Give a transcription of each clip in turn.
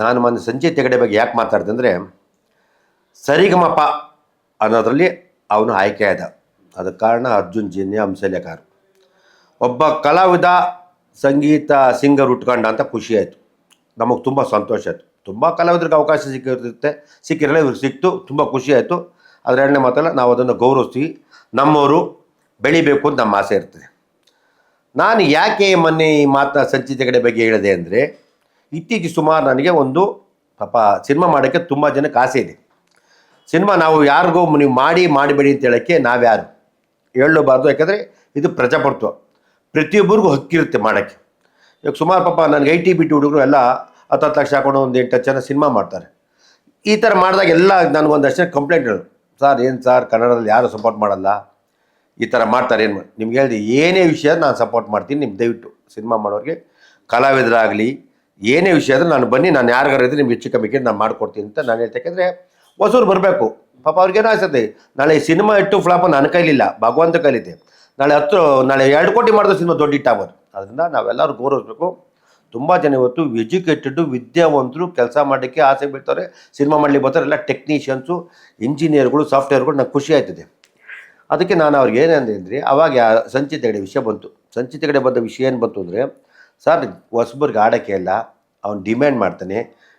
ನಾನು ಮೊನ್ನೆ ಸಂಜೆ ತೆಗಡೆ ಬಗ್ಗೆ ಯಾಕೆ ಮಾತಾಡ್ದೆ ಅಂದರೆ, ಸರಿಗಮಪ ಅನ್ನೋದರಲ್ಲಿ ಅವನು ಆಯ್ಕೆ ಆದ. ಅದಕ್ಕೆ ಕಾರಣ ಅರ್ಜುನ್ ಜನ್ಯ ಹಂಸಲೇಖರು. ಒಬ್ಬ ಕಲಾವಿದ ಸಂಗೀತ ಸಿಂಗರ್ ಉಟ್ಕೊಂಡ ಅಂತ ಖುಷಿ ಆಯಿತು, ನಮಗೆ ತುಂಬ ಸಂತೋಷ ಆಯಿತು. ತುಂಬ ಕಲಾವಿದರಿಗೆ ಅವಕಾಶ ಸಿಕ್ಕಿರಲ್ಲ, ಇವ್ರಿಗೆ ಸಿಕ್ತು, ತುಂಬ ಖುಷಿ ಆಯಿತು. ಅದರ ಎರಡನೇ ಮಾತಲ್ಲ, ನಾವು ಅದನ್ನು ಗೌರವಿಸ್ತೀವಿ. ನಮ್ಮವರು ಬೆಳಿಬೇಕು ಅಂತ ನಮ್ಮ ಆಸೆ ಇರ್ತದೆ. ನಾನು ಯಾಕೆ ಮೊನ್ನೆ ಈ ಮಾತನ್ನ ಸಂಚಿತೆಗಡೆ ಬಗ್ಗೆ ಹೇಳಿದೆ ಅಂದರೆ, ಇತ್ತೀಚೆಗೆ ಸುಮಾರು ನನಗೆ ಒಂದು ಪಾಪ ಸಿನಿಮಾ ಮಾಡೋಕ್ಕೆ ತುಂಬ ಜನಕ್ಕೆ ಆಸೆ ಇದೆ. ಸಿನಿಮಾ ನಾವು ಯಾರಿಗೂ ನೀವು ಮಾಡಬೇಡಿ ಅಂತ ಹೇಳೋಕ್ಕೆ ನಾವ್ಯಾರು ಹೇಳಬಾರ್ದು. ಯಾಕಂದರೆ ಇದು ಪ್ರಜಾಪ್ರಭುತ್ವ, ಪ್ರತಿಯೊಬ್ಬರಿಗೂ ಹಕ್ಕಿರುತ್ತೆ ಮಾಡೋಕ್ಕೆ. ಇವಾಗ ಸುಮಾರು ಪಾಪ ನನಗೆ IT-BT ಹುಡುಗರು ಎಲ್ಲ 10 ಲಕ್ಷ ಹಾಕೊಂಡು ಒಂದು 8 ಜನ ಸಿನಿಮಾ ಮಾಡ್ತಾರೆ. ಈ ಥರ ಮಾಡಿದಾಗ ಎಲ್ಲ ನನಗೊಂದಷ್ಟು ಕಂಪ್ಲೇಂಟ್ಗಳು, ಸರ್ ಏನು ಸರ್ ಕನ್ನಡದಲ್ಲಿ ಯಾರು ಸಪೋರ್ಟ್ ಮಾಡಲ್ಲ, ಈ ಥರ ಮಾಡ್ತಾರೆ, ಏನು ಮಾಡಿ ನಿಮ್ಗೆ ಹೇಳಿದೆ ಏನೇ ವಿಷಯ ನಾನು ಸಪೋರ್ಟ್ ಮಾಡ್ತೀನಿ. ನಿಮ್ಮ ದಯವಿಟ್ಟು ಸಿನಿಮಾ ಮಾಡೋರಿಗೆ ಕಲಾವಿದರಾಗಲಿ ಏನೇ ವಿಷಯ ಆದರೆ ನಾನು ಬನ್ನಿ, ನಾನು ಯಾರಿಗಾರು ಇದ್ರೆ ನಿಮ್ಗೆ ಹೆಚ್ಚು ಕಮ್ಮಿ ನಾನು ಮಾಡಿಕೊಡ್ತೀನಿ ಅಂತ ನಾನು ಹೇಳ್ತೆ. ಯಾಕೆಂದರೆ ಹೊಸೂರು ಬರಬೇಕು, ಪಾಪ ಅವ್ರಿಗೇನೋ ಅನಿಸುತ್ತೆ ನಾಳೆ ಸಿನಿಮಾ ಇಟ್ಟು ಫ್ಲಾಪ್ ನನ್ನ ಕೈಲಿಲ್ಲ, ಭಗವಂತ ಕೈಲಿದೆ. ನಾಳೆ 2 ಕೋಟಿ ಮಾಡಿದ ಸಿನಿಮಾ ದೊಡ್ಡ ಹಿಟ್ಟಾಗೋದು. ಅದರಿಂದ ನಾವೆಲ್ಲರೂ ಗೌರವಿಸಬೇಕು. ತುಂಬ ಜನ ಇವತ್ತು ಎಜುಕೇಟೆಡು ವಿದ್ಯಾವಂತರು ಕೆಲಸ ಮಾಡೋಕ್ಕೆ ಆಸೆ ಬೀಳ್ತಾರೆ, ಸಿನಿಮಾ ಮಾಡಲಿಕ್ಕೆ ಬರ್ತಾರೆ. ಎಲ್ಲ ಟೆಕ್ನಿಷಿಯನ್ಸು, ಇಂಜಿನಿಯರ್ಗಳು, ಸಾಫ್ಟ್ವೇರ್ಗಳು. ನಂಗೆ ಖುಷಿ ಆಯ್ತದೆ. ಅದಕ್ಕೆ ನಾನು ಅವ್ರಿಗೆ ಏನಂದೆ ಅಂದರೆ, ಅವಾಗ ಸಂಚಿತೆಗಡೆ ವಿಷಯ ಬಂತು. ಸಂಚಿತೆಗಡೆ ಬಂದ ವಿಷಯ ಏನು ಬಂತು ಅಂದರೆ, ಸರ್ ಹೊಸಬರ್ಗೆ ಆಡೋಕ್ಕೆ ಇಲ್ಲ, ಅವ್ನು ಡಿಮ್ಯಾಂಡ್ ಮಾಡ್ತಾನೆ,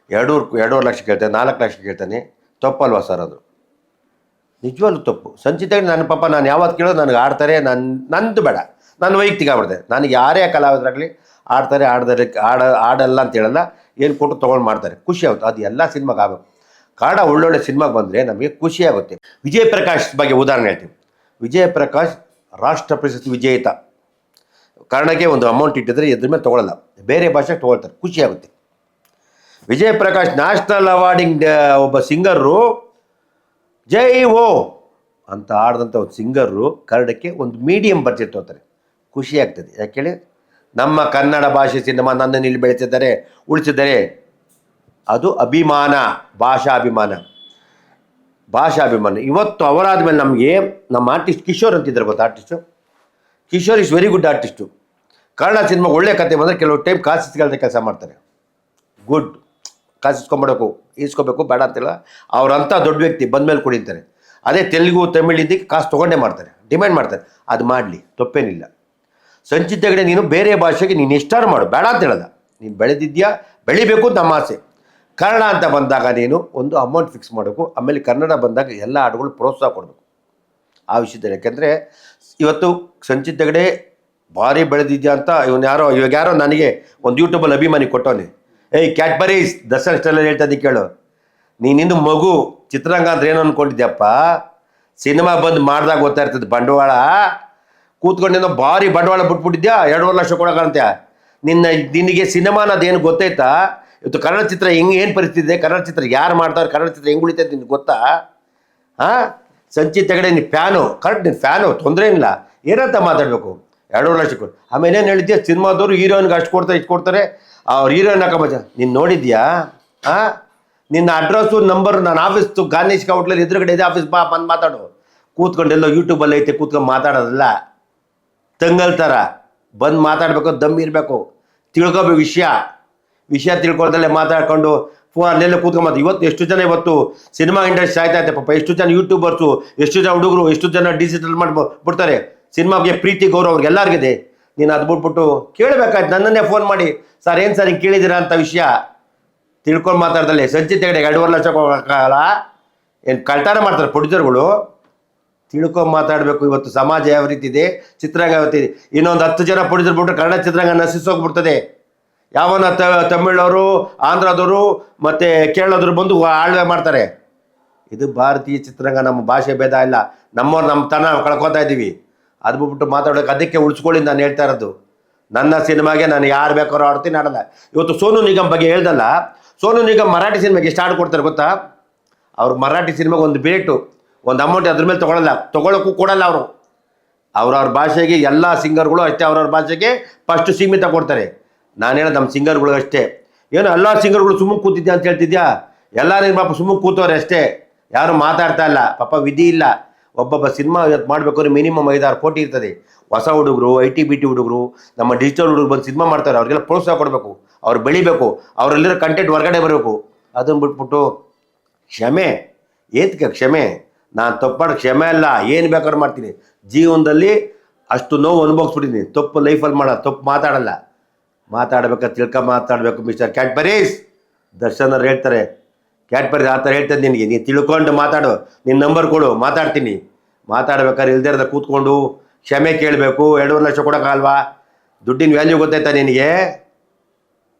2.5 ಲಕ್ಷ ಕೇಳ್ತಾನೆ, 4 ಲಕ್ಷ ಕೇಳ್ತಾನೆ, ತಪ್ಪಲ್ವಾ ಸರ್? ಅದು ನಿಜವಾಗ್ಲೂ ತಪ್ಪು. ಸಂಚಿತೆಗಡೆ ನನ್ನ ಪಾಪ ನಾನು ಯಾವತ್ತು ಕೇಳೋದು ನನಗೆ ಆಡ್ತಾರೆ, ನಂದು ಬೇಡ, ನಾನು ವೈಯಕ್ತಿಕ ಆಗ್ಬಿಡ್ದೆ. ನನಗೆ ಯಾರೇ ಕಲಾವಿದರಾಗಲಿ ಆಡ್ತಾರೆ, ಆಡಲ್ಲ ಅಂತ ಹೇಳಲ್ಲ, ಏನು ಕೊಟ್ಟು ತೊಗೊಂಡು ಮಾಡ್ತಾರೆ, ಖುಷಿ ಆಗುತ್ತೆ. ಅದು ಎಲ್ಲ ಸಿನಿಮಾಗೆ ಆಗಬೇಕು. ಕಾರಣ ಒಳ್ಳೊಳ್ಳೆ ಸಿನಿಮಾಗೆ ಬಂದರೆ ನಮಗೆ ಖುಷಿ ಆಗುತ್ತೆ. ವಿಜಯ್ ಪ್ರಕಾಶ್ ಬಗ್ಗೆ ಉದಾಹರಣೆ ಹೇಳ್ತೀವಿ. ವಿಜಯ್ ಪ್ರಕಾಶ್ ರಾಷ್ಟ್ರ ಪ್ರಶಸ್ತಿ ವಿಜೇತ. ಕನ್ನಡಕ್ಕೆ ಒಂದು ಅಮೌಂಟ್ ಇಟ್ಟಿದ್ರೆ ಇದ್ರ ಮೇಲೆ ತೊಗೊಳ್ಳಲ್ಲ, ಬೇರೆ ಭಾಷೆಗೆ ತೊಗೊಳ್ತಾರೆ, ಖುಷಿ ಆಗುತ್ತೆ. ವಿಜಯ್ ಪ್ರಕಾಶ್ ನ್ಯಾಷನಲ್ ಅವಾರ್ಡಿಂಗ್ ಒಬ್ಬ ಸಿಂಗರು, ಜೈ ಓ ಅಂತ ಆಡಿದಂಥ ಒಂದು ಸಿಂಗರು ಕನ್ನಡಕ್ಕೆ ಒಂದು ಮೀಡಿಯಂ ಬಡ್ಜೆಟ್ ತೊಗೊತಾರೆ, ಖುಷಿ ಆಗ್ತದೆ. ಯಾಕೇಳಿ, ನಮ್ಮ ಕನ್ನಡ ಭಾಷೆ ಸಿನಿಮಾ ನನ್ನನ್ನು ಇಲ್ಲಿ ಬೆಳೆಸಿದ್ದಾರೆ, ಉಳಿಸಿದ್ದಾರೆ. ಅದು ಅಭಿಮಾನ, ಭಾಷಾಭಿಮಾನ. ಇವತ್ತು ಅವರಾದ ಮೇಲೆ ನಮಗೆ ನಮ್ಮ ಆರ್ಟಿಸ್ಟ್ ಕಿಶೋರ್ ಅಂತಿದ್ದಾರೆ, ಗೊತ್ತಾ? Artist Kishore is very good artist. Kannada cinema ಒಳ್ಳೆ ಕತೆ ಬಂದರೆ ಕೆಲವು ಟೈಮ್ ಕಾಸಿಸ್ಗಳಂತೆ ಕೆಲಸ ಮಾಡ್ತಾರೆ. ಗುಡ್, ಕಾಸಿಸ್ಕೊಂಬಿಡಬೇಕು, ಈಸ್ಕೋಬೇಕು ಬೇಡ ಅಂತಿಲ್ಲ. ಅವರಂಥ ದೊಡ್ಡ ವ್ಯಕ್ತಿ ಬಂದಮೇಲೆ ಕುಡಿತಾರೆ. ಅದೇ ತೆಲುಗು ತಮಿಳ್ ಇದಕ್ಕೆ ಕಾಸು ತೊಗೊಂಡೇ ಮಾಡ್ತಾರೆ, ಡಿಮ್ಯಾಂಡ್ ಮಾಡ್ತಾರೆ. ಅದು ಮಾಡಲಿ, ತಪ್ಪೇನಿಲ್ಲ. ಸಂಚಿತೆಗಡೆ ನೀನು ಬೇರೆ ಭಾಷೆಗೆ ನೀನು ಎಷ್ಟಾರು ಮಾಡು, ಬೇಡ ಅಂತ ಹೇಳಲ್ಲ. ನೀನು ಬೆಳೆದಿದ್ಯಾ, ಬೆಳಿಬೇಕು ಅಂತ ನಮ್ಮ ಆಸೆ. ಕನ್ನಡ ಅಂತ ಬಂದಾಗ ನೀನು ಒಂದು ಅಮೌಂಟ್ ಫಿಕ್ಸ್ ಮಾಡಬೇಕು. ಆಮೇಲೆ ಕನ್ನಡ ಬಂದಾಗ ಎಲ್ಲ ಹಾಡುಗಳು ಪ್ರೋತ್ಸಾಹ ಕೊಡಬೇಕು ಆ ವಿಷಯದಲ್ಲಿ. ಯಾಕೆಂದರೆ ಇವತ್ತು ಸಂಚಿತೆಗಡೆ ಭಾರಿ ಬೆಳೆದಿದ್ಯಾ ಅಂತ ಇವಾಗ ಯಾರೋ ನನಗೆ ಒಂದು ಯೂಟ್ಯೂಬಲ್ಲಿ ಅಭಿಮಾನಿ ಕೊಟ್ಟವನೆ, ಏಯ್ ಕ್ಯಾಡ್ಬರೀಸ್ ದಸರಾ ಸ್ಟೈಲಲ್ಲಿ ಹೇಳ್ತಾ ಇದ್ದೆ ಕೇಳು, ನೀನಿಂದು ಮಗು ಚಿತ್ರರಂಗ ಅಂದ್ರೆ ಏನು ಅಂದ್ಕೊಂಡಿದ್ಯಪ್ಪ? ಸಿನಿಮಾ ಬಂದು ಮಾಡಿದಾಗ ಗೊತ್ತಾ ಇರ್ತದೆ ಬಂಡವಾಳ. ಕೂತ್ಕೊಂಡಿನೋ ಭಾರಿ ಬಂಡವಾಳ ಬಿಟ್ಬಿಟ್ಟಿದ್ಯಾ, 2.5 ಲಕ್ಷ ಕೊಡೋಕ್ಕಂತ್ಯ. ನಿನಗೆ ಸಿನಿಮಾನ ಅದೇನು ಗೊತ್ತಾಯ್ತಾ? ಇವತ್ತು ಕನ್ನಡ ಚಿತ್ರ ಏನು ಪರಿಸ್ಥಿತಿ ಇದೆ, ಕನ್ನಡ ಚಿತ್ರ ಯಾರು ಮಾಡ್ತಾರೆ, ಕನ್ನಡ ಚಿತ್ರ ಹೆಂಗೆ ಉಳಿತೈತೆ ನಿನ್ಗೆ ಗೊತ್ತಾ? ಸಂಚಿತೆಗಡೆ ನೀನು ಫ್ಯಾನು, ಕರೆಕ್ಟ್, ನೀನು ಫ್ಯಾನು, ತೊಂದರೆ ಇಲ್ಲ, ಏನಂತ ಮಾತಾಡಬೇಕು? 2.5 ಲಕ್ಷ ಕೊಡು. ಆಮೇಲೆ ಏನು ಹೇಳಿದ್ಯಾ, ಸಿನಿಮಾದವರು ಹೀರೋಯಿನ್ಗೆ ಅಷ್ಟು ಕೊಡ್ತಾರೆ, ಇಷ್ಟು ಕೊಡ್ತಾರೆ, ಅವ್ರು ಹೀರೋಯಿನ್ ಹಾಕೊಂಬ. ನೀನು ನೋಡಿದ್ಯಾ? ನಿನ್ನ ಅಡ್ರೆಸ್ಸು ನಂಬರು ನಾನು ಆಫೀಸ್ದು ಗಾನೇಶ್ ಔಟ್ಲಲ್ಲಿ ಎದುರುಗಡೆ ಇದೆ, ಆಫೀಸ್ ಬಾ ಬಂದು ಮಾತಾಡು. ಕೂತ್ಕೊಂಡೆಲ್ಲೋ ಯೂಟ್ಯೂಬಲ್ಲಿ ಐತೆ ಕೂತ್ಕೊಂಡು ಮಾತಾಡೋದಲ್ಲ, ತಂಗಲ್ ಥರ ಬಂದು ಮಾತಾಡಬೇಕು, ದಮ್ ಇರಬೇಕು, ತಿಳ್ಕೊಬೇಕು. ವಿಷಯ ತಿಳ್ಕೊಳ್ದಲ್ಲೇ ಮಾತಾಡ್ಕೊಂಡು ಅಲ್ಲೆಲ್ಲ ಕೂತ್ಕೊಂಬತ್ತು. ಇವತ್ತು ಎಷ್ಟು ಜನ ಇವತ್ತು ಸಿನಿಮಾ ಇಂಡಸ್ಟ್ರಿ ಆಯ್ತಾ ಇದೆ ಪಾಪ, ಎಷ್ಟು ಜನ ಯೂಟ್ಯೂಬರ್ಸು, ಎಷ್ಟು ಜನ ಹುಡುಗರು, ಎಷ್ಟು ಜನ ಡಿಜಿಟಲ್ ಮಾಡಿಬಿಡ್ತಾರೆ. ಸಿನಿಮಾಗೆ ಪ್ರೀತಿ ಗೌರವ ಅವ್ರಿಗೆ ಎಲ್ಲರಿಗಿದೆ. ನೀನು ಅದು ಬಿಟ್ಬಿಟ್ಟು ಕೇಳಬೇಕಾಯ್ತು, ನನ್ನನ್ನೇ ಫೋನ್ ಮಾಡಿ, ಸರ್ ಏನು ಸರ್ ಹಿಂಗೆ ಕೇಳಿದ್ದೀರಾ ಅಂತ ವಿಷಯ ತಿಳ್ಕೊಂಡು ಮಾತಾಡ್ದಲ್ಲೇ. ಸಂಚಿತೆಗಡೆ 2.5 ಲಕ್ಷ ಕೊಡೋಕ್ಕಾಗಲ್ಲ, ಏನು ಕಳ್ತನ ಮಾಡ್ತಾರೆ ಪ್ರೊಡ್ಯೂಸರ್ಗಳು. ತಿಳ್ಕೊಂಡು ಮಾತಾಡಬೇಕು. ಇವತ್ತು ಸಮಾಜ ಯಾವ ರೀತಿ ಇದೆ, ಚಿತ್ರರಂಗ ಯಾವತ್ತಿದೆ. ಇನ್ನೊಂದು 10 ಜನ ಪ್ರೊಡ್ಯೂಸರ್ ಬಿಟ್ಟರೆ ಕನ್ನಡ ಚಿತ್ರರಂಗ ನಶಿಸೋಗ್ಬಿಡ್ತದೆ. ಯಾವನ ತಮಿಳವರು, ಆಂಧ್ರದವರು ಮತ್ತು ಕೇರಳದವರು ಬಂದು ಆಳ್ವೆ ಮಾಡ್ತಾರೆ. ಇದು ಭಾರತೀಯ ಚಿತ್ರರಂಗ. ನಮ್ಮ ಭಾಷೆ ಭೇದ ಇಲ್ಲ, ನಮ್ಮ ತನ ಕಳ್ಕೊತಾ ಇದ್ದೀವಿ. ಅದು ಬಿಟ್ಬಿಟ್ಟು ಮಾತಾಡೋಕೆ ಅದಕ್ಕೆ ಉಳಿಸ್ಕೊಳ್ಳಿ ನಾನು ಹೇಳ್ತಾ ಇರೋದು. ನನ್ನ ಸಿನಿಮಾಗೆ ನಾನು ಯಾರು ಬೇಕಾದ್ರೂ ಆಡ್ತೀನಿ, ಆಡಲ್ಲ. ಇವತ್ತು ಸೋನು ನಿಗಮ್ ಬಗ್ಗೆ ಹೇಳ್ದಲ್ಲ, ಸೋನು ನಿಗಮ್ ಮರಾಠಿ ಸಿನಿಮಾಗೆ ಎಷ್ಟು ಹಾಡು ಕೊಡ್ತಾರೆ ಗೊತ್ತಾ? ಅವ್ರು ಮರಾಠಿ ಸಿನಿಮಾಗೆ ಒಂದು ರೇಟು, ಒಂದು ಅಮೌಂಟ್ ಅದ್ರ ಮೇಲೆ ತೊಗೊಳಕ್ಕೂ ಕೊಡಲ್ಲ. ಅವ್ರವ್ರ ಭಾಷೆಗೆ ಎಲ್ಲ ಸಿಂಗರ್ಗಳು ಅಷ್ಟೇ ಅವ್ರವ್ರ ಭಾಷೆಗೆ ಫಸ್ಟ್ ಸೀಮಿತ ಕೊಡ್ತಾರೆ. ನಾನು ಹೇಳೋದು ನಮ್ಮ ಸಿಂಗರ್ಗಳಿಗಷ್ಟೇ. ಏನು ಎಲ್ಲ ಸಿಂಗರ್ಗಳು ಸುಮ್ಮನೆ ಕೂತಿದ್ಯಾ ಅಂತ ಹೇಳ್ತಿದ್ಯಾ? ಎಲ್ಲರೂ ಪಾಪ ಸುಮ್ಮನೆ ಕೂತವ್ರೆ ಅಷ್ಟೇ, ಯಾರು ಮಾತಾಡ್ತಾ ಇಲ್ಲ. ಪಾಪ ವಿಧಿ ಇಲ್ಲ. ಒಬ್ಬೊಬ್ಬ ಸಿನಿಮಾ ಇವತ್ತು ಮಾಡಬೇಕಾದ್ರೆ ಮಿನಿಮಮ್ 5-6 ಕೋಟಿ ಇರ್ತದೆ. ಹೊಸ ಹುಡುಗರು, IT-BT ಹುಡುಗರು, ನಮ್ಮ ಡಿಜಿಟಲ್ ಹುಡುಗರು ಬಂದು ಸಿನಿಮಾ ಮಾಡ್ತಾರೆ, ಅವ್ರಿಗೆಲ್ಲ ಪ್ರೋತ್ಸಾಹ ಕೊಡಬೇಕು. ಅವ್ರು ಬೆಳಿಬೇಕು, ಅವರಲ್ಲಿರೋ ಕಂಟೆಂಟ್ ಹೊರಗಡೆ ಬರಬೇಕು. ಅದನ್ನು ಬಿಟ್ಬಿಟ್ಟು ಕ್ಷಮೆ, ಏತಕ್ಕೆ ಕ್ಷಮೆ? ನಾನು ತಪ್ಪು ಮಾಡಿ ಕ್ಷಮೆ ಅಲ್ಲ, ಏನು ಬೇಕಾದ್ರೂ ಮಾಡ್ತೀನಿ. ಜೀವನದಲ್ಲಿ ಅಷ್ಟು ನೋವು ಅನುಭವಿಸ್ಬಿಟ್ಟಿದ್ದೀನಿ. ತಪ್ಪು ಲೈಫಲ್ಲಿ ಮಾಡೋ, ತಪ್ಪು ಮಾತಾಡಬೇಕಾದ್ರೆ ಮಾತಾಡಬೇಕು. ಮಿಸ್ಟರ್ ಕ್ಯಾಡ್ಬರೀಸ್, ದರ್ಶನ್ ಅವ್ರು ಹೇಳ್ತಾರೆ, ಕ್ಯಾಡ್ಬರೀಸ್ ಆ ಥರ ಹೇಳ್ತದೆ ನಿನಗೆ, ನೀನು ತಿಳ್ಕೊಂಡು ಮಾತಾಡು, ನಿನ್ನ ನಂಬರ್ ಕೊಡು, ಮಾತಾಡ್ತೀನಿ. ಮಾತಾಡ್ಬೇಕಾದ್ರೆ ಇಲ್ದೇ ಇರೋದ ಕೂತ್ಕೊಂಡು ಕ್ಷಮೆ ಕೇಳಬೇಕು. 2.5 ಲಕ್ಷ ಕೊಡೋಕ್ಕಾಗಲ್ವಾ? ದುಡ್ಡಿನ ವ್ಯಾಲ್ಯೂ ಗೊತ್ತಾಯ್ತಾ ನಿನಗೆ?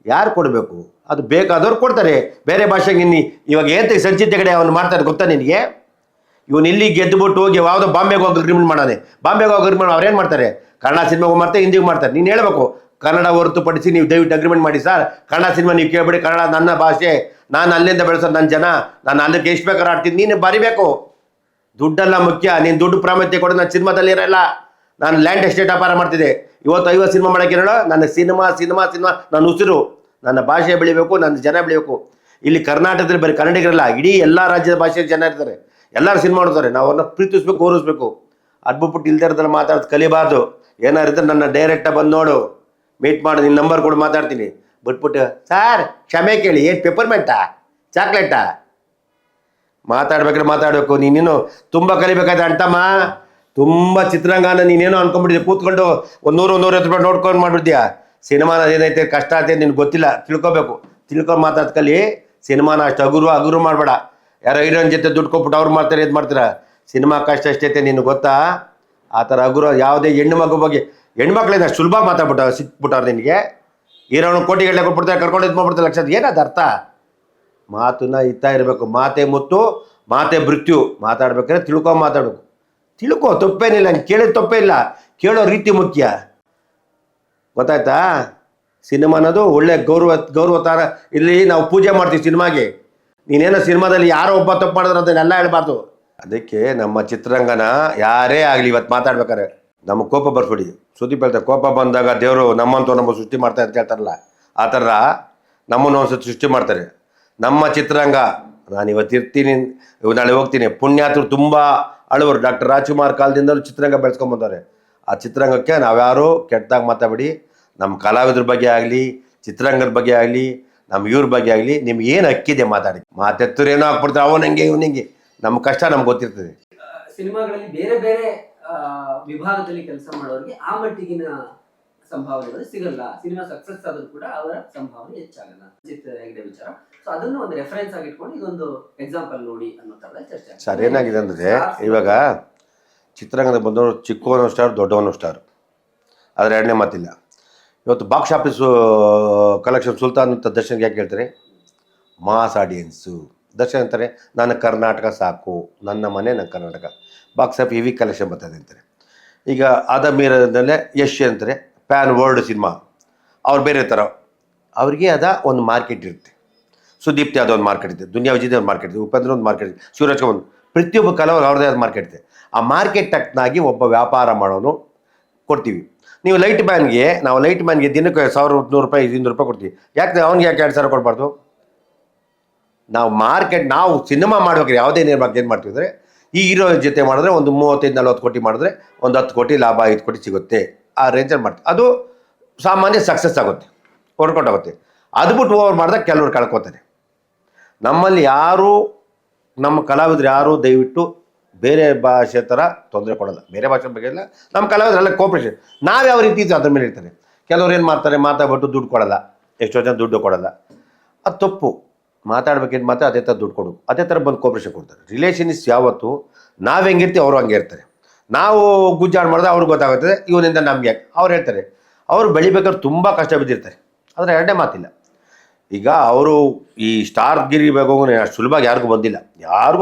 ಯಾರು ಕೊಡಬೇಕು? ಅದು ಬೇಕಾದವ್ರು ಕೊಡ್ತಾರೆ. ಬೇರೆ ಭಾಷೆಗೆ ಇವಾಗ ಏಂತ ಸಂಚಿತ ಕಡೆ ಅವನು ಮಾಡ್ತಾರೆ ಗೊತ್ತಾ ನಿನಗೆ? ಇವನು ಇಲ್ಲಿ ಗೆದ್ದುಬಿಟ್ಟು ಹೋಗಿ ಯಾವುದೋ ಬಾಂಬೆಗೆ ಹೋಗಿ ಅಗ್ರಿಮೆಂಟ್ ಮಾಡೋನೆ. ಬಾಂಬೆಗೆ ಹೋಗಿ ಅಗ್ರಿಮೆಂಟ್ ಅವ್ರೇನು ಮಾಡ್ತಾರೆ? ಕನ್ನಡ ಸಿನಿಮಾಗೂ ಮಾಡ್ತಾರೆ, ಹಿಂದಿಗೂ ಮಾಡ್ತಾರೆ. ನೀನು ಹೇಳಬೇಕು, ಕನ್ನಡ ಹೊರತುಪಡಿಸಿ ನೀವು ದಯವಿಟ್ಟು ಅಗ್ರಿಮೆಂಟ್ ಮಾಡಿ ಸರ್, ಕನ್ನಡ ಸಿನಿಮಾ ನೀವು ಕೇಳ್ಬಿಡಿ, ಕನ್ನಡ ನನ್ನ ಭಾಷೆ, ನಾನು ಅಲ್ಲಿಂದ ಬೆಳೆಸೋದು ನನ್ನ ಜನ, ನಾನು ಅಲ್ಲಿಗೆ ಎಷ್ಟು ಬೇಕಾದ್ರೆ ಆಡ್ತೀನಿ. ನೀನು ಬರಿಬೇಕು. ದುಡ್ಡೆಲ್ಲ ಮುಖ್ಯ. ನೀನು ದುಡ್ಡು ಪ್ರಾಮುಖ್ಯತೆ ಕೊಡು. ನಾನು ಸಿನಿಮಾದಲ್ಲಿ ಇರಲ್ಲ, ನಾನು ಲ್ಯಾಂಡ್ ಎಸ್ಟೇಟ್ ವ್ಯಾಪಾರ ಮಾಡ್ತಿದ್ದೆ. ಇವತ್ತು 50 ಸಿನಿಮಾ ಮಾಡೋಕ್ಕೆ ಹೇಳೋ, ನನ್ನ ಸಿನಿಮಾ ನನ್ನ ಉಸಿರು, ನನ್ನ ಭಾಷೆ ಬೆಳಿಬೇಕು, ನನ್ನ ಜನ ಬೆಳಿಬೇಕು. ಇಲ್ಲಿ ಕರ್ನಾಟಕದಲ್ಲಿ ಬರೀ ಕನ್ನಡಿಗರಲ್ಲ, ಇಡೀ ಎಲ್ಲ ರಾಜ್ಯದ ಭಾಷೆಯ ಜನ ಇರ್ತಾರೆ, ಎಲ್ಲರೂ ಸಿನಿಮಾ ನೋಡ್ತಾರೆ. ನಾವು ಅವ್ರನ್ನ ಪ್ರೀತಿಸ್ಬೇಕು, ಗೌರವಿಸ್ಬೇಕು. ಅದ್ಬಿಟ್ಟು ಇಲ್ದೇ ಇರೋದ್ರಲ್ಲಿ ಮಾತಾಡೋದು ಕಲಿಬಾರ್ದು. ಏನಾರಿದ್ರೆ ನನ್ನ ಡೈರೆಕ್ಟಾಗಿ ಬಂದು ನೋಡು, ಮೀಟ್ ಮಾಡು, ನಿನ್ನ ನಂಬರ್ ಕೊಡು, ಮಾತಾಡ್ತೀನಿ. ಬಿಟ್ಬಿಟ್ಟು ಸರ್ ಕ್ಷಮೆ ಕೇಳಿ, ಏನು ಪೆಪ್ಪರ್ಮೆಂಟಾ, ಚಾಕ್ಲೇಟಾ? ಮಾತಾಡ್ಬೇಕಾದ್ರೆ ಮಾತಾಡಬೇಕು. ನೀನೇನು ತುಂಬ ಕಲಿಬೇಕಾದ್ರೆ ಅಂಟಮ್ಮ, ತುಂಬ ಚಿತ್ರಾಂಗನ ನೀನೇನೋ ಅನ್ಕೊಂಡ್ಬಿಟ್ಟಿದ್ದೆ, ಕೂತ್ಕೊಂಡು 100-150 ರೂಪಾಯಿ ನೋಡ್ಕೊಂಡು ಮಾಡ್ಬಿಡ್ತೀಯ. ಸಿನಿಮಾನ ಏನೈತೆ ಕಷ್ಟ ಐತೆ ನಿನ್ಗೆ ಗೊತ್ತಿಲ್ಲ, ತಿಳ್ಕೊಬೇಕು. ತಿಳ್ಕೊಂಡು ಮಾತಾಡ್ ಕಲಿ. ಸಿನಿಮಾನ ಅಷ್ಟು ಹಗುರು ಮಾಡಬೇಡ. ಯಾರೋ ಹೀರೋಯಿನ್ ಜೊತೆ ದುಡ್ಡು ಕೊಟ್ಬಿಟ್ಟು ಅವ್ರು ಮಾಡ್ತಾರೆ, ಇದು ಮಾಡ್ತೀರ. ಸಿನಿಮಾ ಕಷ್ಟ ಎಷ್ಟೈತೆ ನಿನ್ಗೆ ಗೊತ್ತಾ? ಆ ಥರ ಹಗುರು ಯಾವುದೇ ಹೆಣ್ಣು ಬಗ್ಗೆ, ಹೆಣ್ಮಕ್ಳಿಂದ ಅಷ್ಟು ಸುಲಭ ಸಿಕ್ಬಿಟ್ಟವ್ರು ನಿನಗೆ. ಹೀರೋನು ಕೋಟಿಗಟ್ಟಲೆ ಕೊಟ್ಬಿಡ್ತಾರೆ, ಕರ್ಕೊಂಡು ಇದು ಮಾಡ್ಬಿಡ್ತಾರೆ, ಲಕ್ಷದ. ಏನದು ಅರ್ಥ? ಮಾತನ್ನ ಇತ್ತಾ ಇರಬೇಕು. ಮಾತೆ ಮುತ್ತು, ಮಾತೆ ಮೃತ್ಯು. ಮಾತಾಡ್ಬೇಕಾದ್ರೆ ಮಾತಾಡಬೇಕು. ತಿಳ್ಕೊ, ತಪ್ಪೇನಿಲ್ಲ. ಕೇಳಿದ ತಪ್ಪೇ ಇಲ್ಲ, ಕೇಳೋ ರೀತಿ ಮುಖ್ಯ. ಗೊತ್ತಾಯ್ತಾ? ಸಿನಿಮಾ ಅನ್ನೋದು ಒಳ್ಳೆ ಗೌರವ ಥರ. ಇಲ್ಲಿ ನಾವು ಪೂಜೆ ಮಾಡ್ತೀವಿ ಸಿನಿಮಾಗೆ. ನೀನೇನೋ ಸಿನಿಮಾದಲ್ಲಿ ಯಾರೋ ಒಬ್ಬ ತಪ್ಪು ಮಾಡಿದ್ರೆ ಅದನ್ನೆಲ್ಲ ಹೇಳ್ಬಾರ್ದು. ಅದಕ್ಕೆ ನಮ್ಮ ಚಿತ್ರರಂಗನ ಯಾರೇ ಆಗಲಿ ಇವತ್ತು ಮಾತಾಡ್ಬೇಕಾರೆ ನಮಗೆ ಕೋಪ ಬರ್ಸ್ಬಿಡಿ. ಸುದೀಪ್ ಹೇಳ್ತಾರೆ, ಕೋಪ ಬಂದಾಗ ದೇವರು ನಮ್ಮ ಸೃಷ್ಟಿ ಮಾಡ್ತಾರೆ ಅಂತ ಹೇಳ್ತಾರಲ್ಲ, ಆ ಥರ ನಮ್ಮನ್ನು ಒಂದ್ಸತಿ ಸೃಷ್ಟಿ ಮಾಡ್ತಾರೆ. ನಮ್ಮ ಚಿತ್ರರಂಗ, ನಾನು ಇವತ್ತು ಇರ್ತೀನಿ, ನಾಳೆ ಹೋಗ್ತೀನಿ. ಪುಣ್ಯಾತರು ತುಂಬ ಅಳುವರು. ಡಾಕ್ಟರ್ ರಾಜ್ಕುಮಾರ್ ಕಾಲದಿಂದಲೂ ಚಿತ್ರರಂಗ ಬೆಳೆಸ್ಕೊಂಬಂದವ್ರೆ. ಆ ಚಿತ್ರರಂಗಕ್ಕೆ ನಾವ್ಯಾರು ಕೆಟ್ಟದಾಗ ಮಾತಾಡಿ, ನಮ್ಮ ಕಲಾವಿದ್ರ ಬಗ್ಗೆ ಆಗಲಿ, ಚಿತ್ರರಂಗದ ಬಗ್ಗೆ ಆಗಲಿ, ನಮ್ಮ ಇವ್ರ ಬಗ್ಗೆ ಆಗಲಿ, ನಿಮ್ಗೆ ಏನು ಹಕ್ಕಿದೆ ಮಾತಾಡಿ. ಮಾತೆತ್ತರು ಏನೋ ಹಾಕ್ಬಿಡ್ತಾರೆ, ಅವನಂಗೆ ಇವನಿಂಗೆ. ನಮ್ಮ ಕಷ್ಟ ನಮ್ಗೆ ಗೊತ್ತಿರ್ತದೆ. ಸಿನಿಮಾಗಳಲ್ಲಿ ಬೇರೆ ಬೇರೆ ವಿಭಾಗದಲ್ಲಿ ಕೆಲಸ ಮಾಡೋರಿಗೆ ಆ ಮಟ್ಟಿಗಿನ ಸಂಭಾವನೆಗಳು ಸಿಗಲ್ಲ. ಸಿನಿಮಾ ಸಕ್ಸಸ್ ಆದ್ರೂ ಕೂಡ ಅವರ ಸಂಭಾವನೆ ಹೆಚ್ಚಾಗಲ್ಲ. ಹೆಗ್ಡೆ ವಿಚಾರ. ಸೊ ಅದನ್ನು ಒಂದು ರೆಫರೆನ್ಸ್ ಆಗಿ ಇಟ್ಕೊಂಡು ಇದೊಂದು ಎಕ್ಸಾಂಪಲ್ ನೋಡಿ ಅನ್ನೋ ಥರದ ಚರ್ಚೆ. ಸರ್ ಏನಾಗಿದೆ ಅಂದರೆ, ಇವಾಗ ಚಿತ್ರರಂಗದ ಬಂದವರು ಚಿಕ್ಕವನು ಸ್ಟಾರ್, ದೊಡ್ಡವನು ಸ್ಟಾರ್, ಆದರೆ ಎರಡನೇ ಮಾತಿಲ್ಲ. ಇವತ್ತು ಬಾಕ್ಸ್ ಆಫೀಸು ಕಲೆಕ್ಷನ್ ಸುಲ್ತಾನ್ ಅಂತ ದರ್ಶನ್ಗೆ ಯಾಕೆ ಹೇಳ್ತಾರೆ? Mass audience. ದರ್ಶನ್ ಅಂತಾರೆ, ನನ್ನ ಕರ್ನಾಟಕ ಸಾಕು, ನನ್ನ ಮನೆ ನನ್ನ Karnataka. Box office heavy collection ಬರ್ತದೆ ಅಂತಾರೆ. ಈಗ ಅದ ಮೀರದಲ್ಲೇ ಯಶ್ ಅಂತಾರೆ, ಪ್ಯಾನ್ ವರ್ಲ್ಡ್ ಸಿನಿಮಾ. ಅವ್ರು ಬೇರೆ ಥರ, ಅವ್ರಿಗೆ ಅದ ಒಂದು ಮಾರ್ಕೆಟ್ ಇರುತ್ತೆ. ಸುದೀಪ್ತಿ ಅದೊಂದು ಮಾರ್ಕೆಟ್ ಇದೆ, ದುನಿಯಾ ವಿಜಯ್ ಒಂದು ಮಾರ್ಕೆಟ್ ಇದೆ, ಉಪೇಂದ್ರ ಒಂದು ಮಾರ್ಕೆಟ್ ಇದೆ, ಶಿವರಾಜ್ ಒಂದು. ಪ್ರತಿಯೊಬ್ಬ ಕಲಾವಿದ್ರು ಅವ್ರದ್ದೇ ಆದ ಮಾರ್ಕೆಟ್ ಇದೆ. ಆ ಮಾರ್ಕೆಟ್ ತಕ್ಕನಾಗಿ ಒಬ್ಬ ವ್ಯಾಪಾರ ಮಾಡೋನು ಕೊಡ್ತೀವಿ. ನೀವು ಲೈಟ್ ಮ್ಯಾನ್ಗೆ ದಿನಕ್ಕೆ 1,100 ರೂಪಾಯಿ 200 ರೂಪಾಯಿ ಕೊಡ್ತೀವಿ. ಯಾಕೆ ಅವ್ನಿಗೆ 2,000 ಕೊಡಬಾರ್ದು? ನಾವು ಸಿನಿಮಾ ಮಾಡ್ಬೇಕಾದ್ರೆ ಯಾವುದೇ ನಿರ್ಮಾಣ ಏನು ಮಾಡ್ತೀವಿ ಅಂದರೆ, ಈ ಹೀರೋ ಜೊತೆ ಮಾಡಿದ್ರೆ ಒಂದು 35-40 ಕೋಟಿ ಮಾಡಿದ್ರೆ ಒಂದು 10 ಕೋಟಿ ಲಾಭ, 5 ಕೋಟಿ ಸಿಗುತ್ತೆ. ಆ ರೇಂಜಲ್ಲಿ ಮಾಡ್ತೀವಿ. ಅದು ಸಾಮಾನ್ಯ ಸಕ್ಸಸ್ ಆಗುತ್ತೆ, ವರ್ಕೌಟ್ ಆಗುತ್ತೆ. ಅದು ಬಿಟ್ಟು ಓವರ್ ಮಾಡಿದಾಗ ಕೆಲವರು ಕಳ್ಕೊತಾರೆ. ನಮ್ಮಲ್ಲಿ ಯಾರು, ನಮ್ಮ ಕಲಾವಿದ್ರು ಯಾರು ದಯವಿಟ್ಟು ಬೇರೆ ಭಾಷೆ ಥರ ತೊಂದರೆ ಕೊಡೋಲ್ಲ. ಬೇರೆ ಭಾಷೆ ಬಗ್ಗೆ ಇಲ್ಲ, ನಮ್ಮ ಕಲಾವಿದರೆಲ್ಲ ಕೋಪ್ರೇಷನ್. ನಾವು ಯಾವ ರೀತಿ ಅದ್ರ ಮೇಲೆ ಇರ್ತಾರೆ. ಕೆಲವ್ರು ಏನು ಮಾಡ್ತಾರೆ, ಮಾತಾಡ್ಬಿಟ್ಟು ದುಡ್ಡು ಕೊಡೋಲ್ಲ. ಎಷ್ಟೋ ಜನ ದುಡ್ಡು ಕೊಡೋಲ್ಲ, ಅದು ತಪ್ಪು. ಮಾತಾಡ್ಬೇಕೇನು ಮಾತ್ರ ಅದೇ ಥರ ದುಡ್ಡು ಕೊಡು, ಅದೇ ಥರ ಬಂದು ಕೋಪ್ರೇಷನ್ ಕೊಡ್ತಾರೆ. ರಿಲೇಷನ್ಸ್ ಯಾವತ್ತು ನಾವು ಹೆಂಗಿರ್ತೀವಿ ಅವರು ಹಂಗೆ ಇರ್ತಾರೆ. ನಾವು ಗುಜ್ಜಾಡು ಮಾಡಿದ್ರೆ ಅವ್ರಿಗೆ ಗೊತ್ತಾಗುತ್ತದೆ, ಇವನಿಂದ ನಮಗೆ. ಅವ್ರು ಹೇಳ್ತಾರೆ, ಅವರು ಬೆಳಿಬೇಕಾದ್ರೆ ತುಂಬ ಕಷ್ಟ ಬಿದ್ದಿರ್ತಾರೆ, ಆದರೆ ಎರಡನೇ ಮಾತಿಲ್ಲ. ಈಗ ಅವರು ಈ ಸ್ಟಾರ್ ಗಿರಿ ಬೇಕು ಅಷ್ಟು ಸುಲಭವಾಗಿ ಯಾರಿಗೂ ಬಂದಿಲ್ಲ,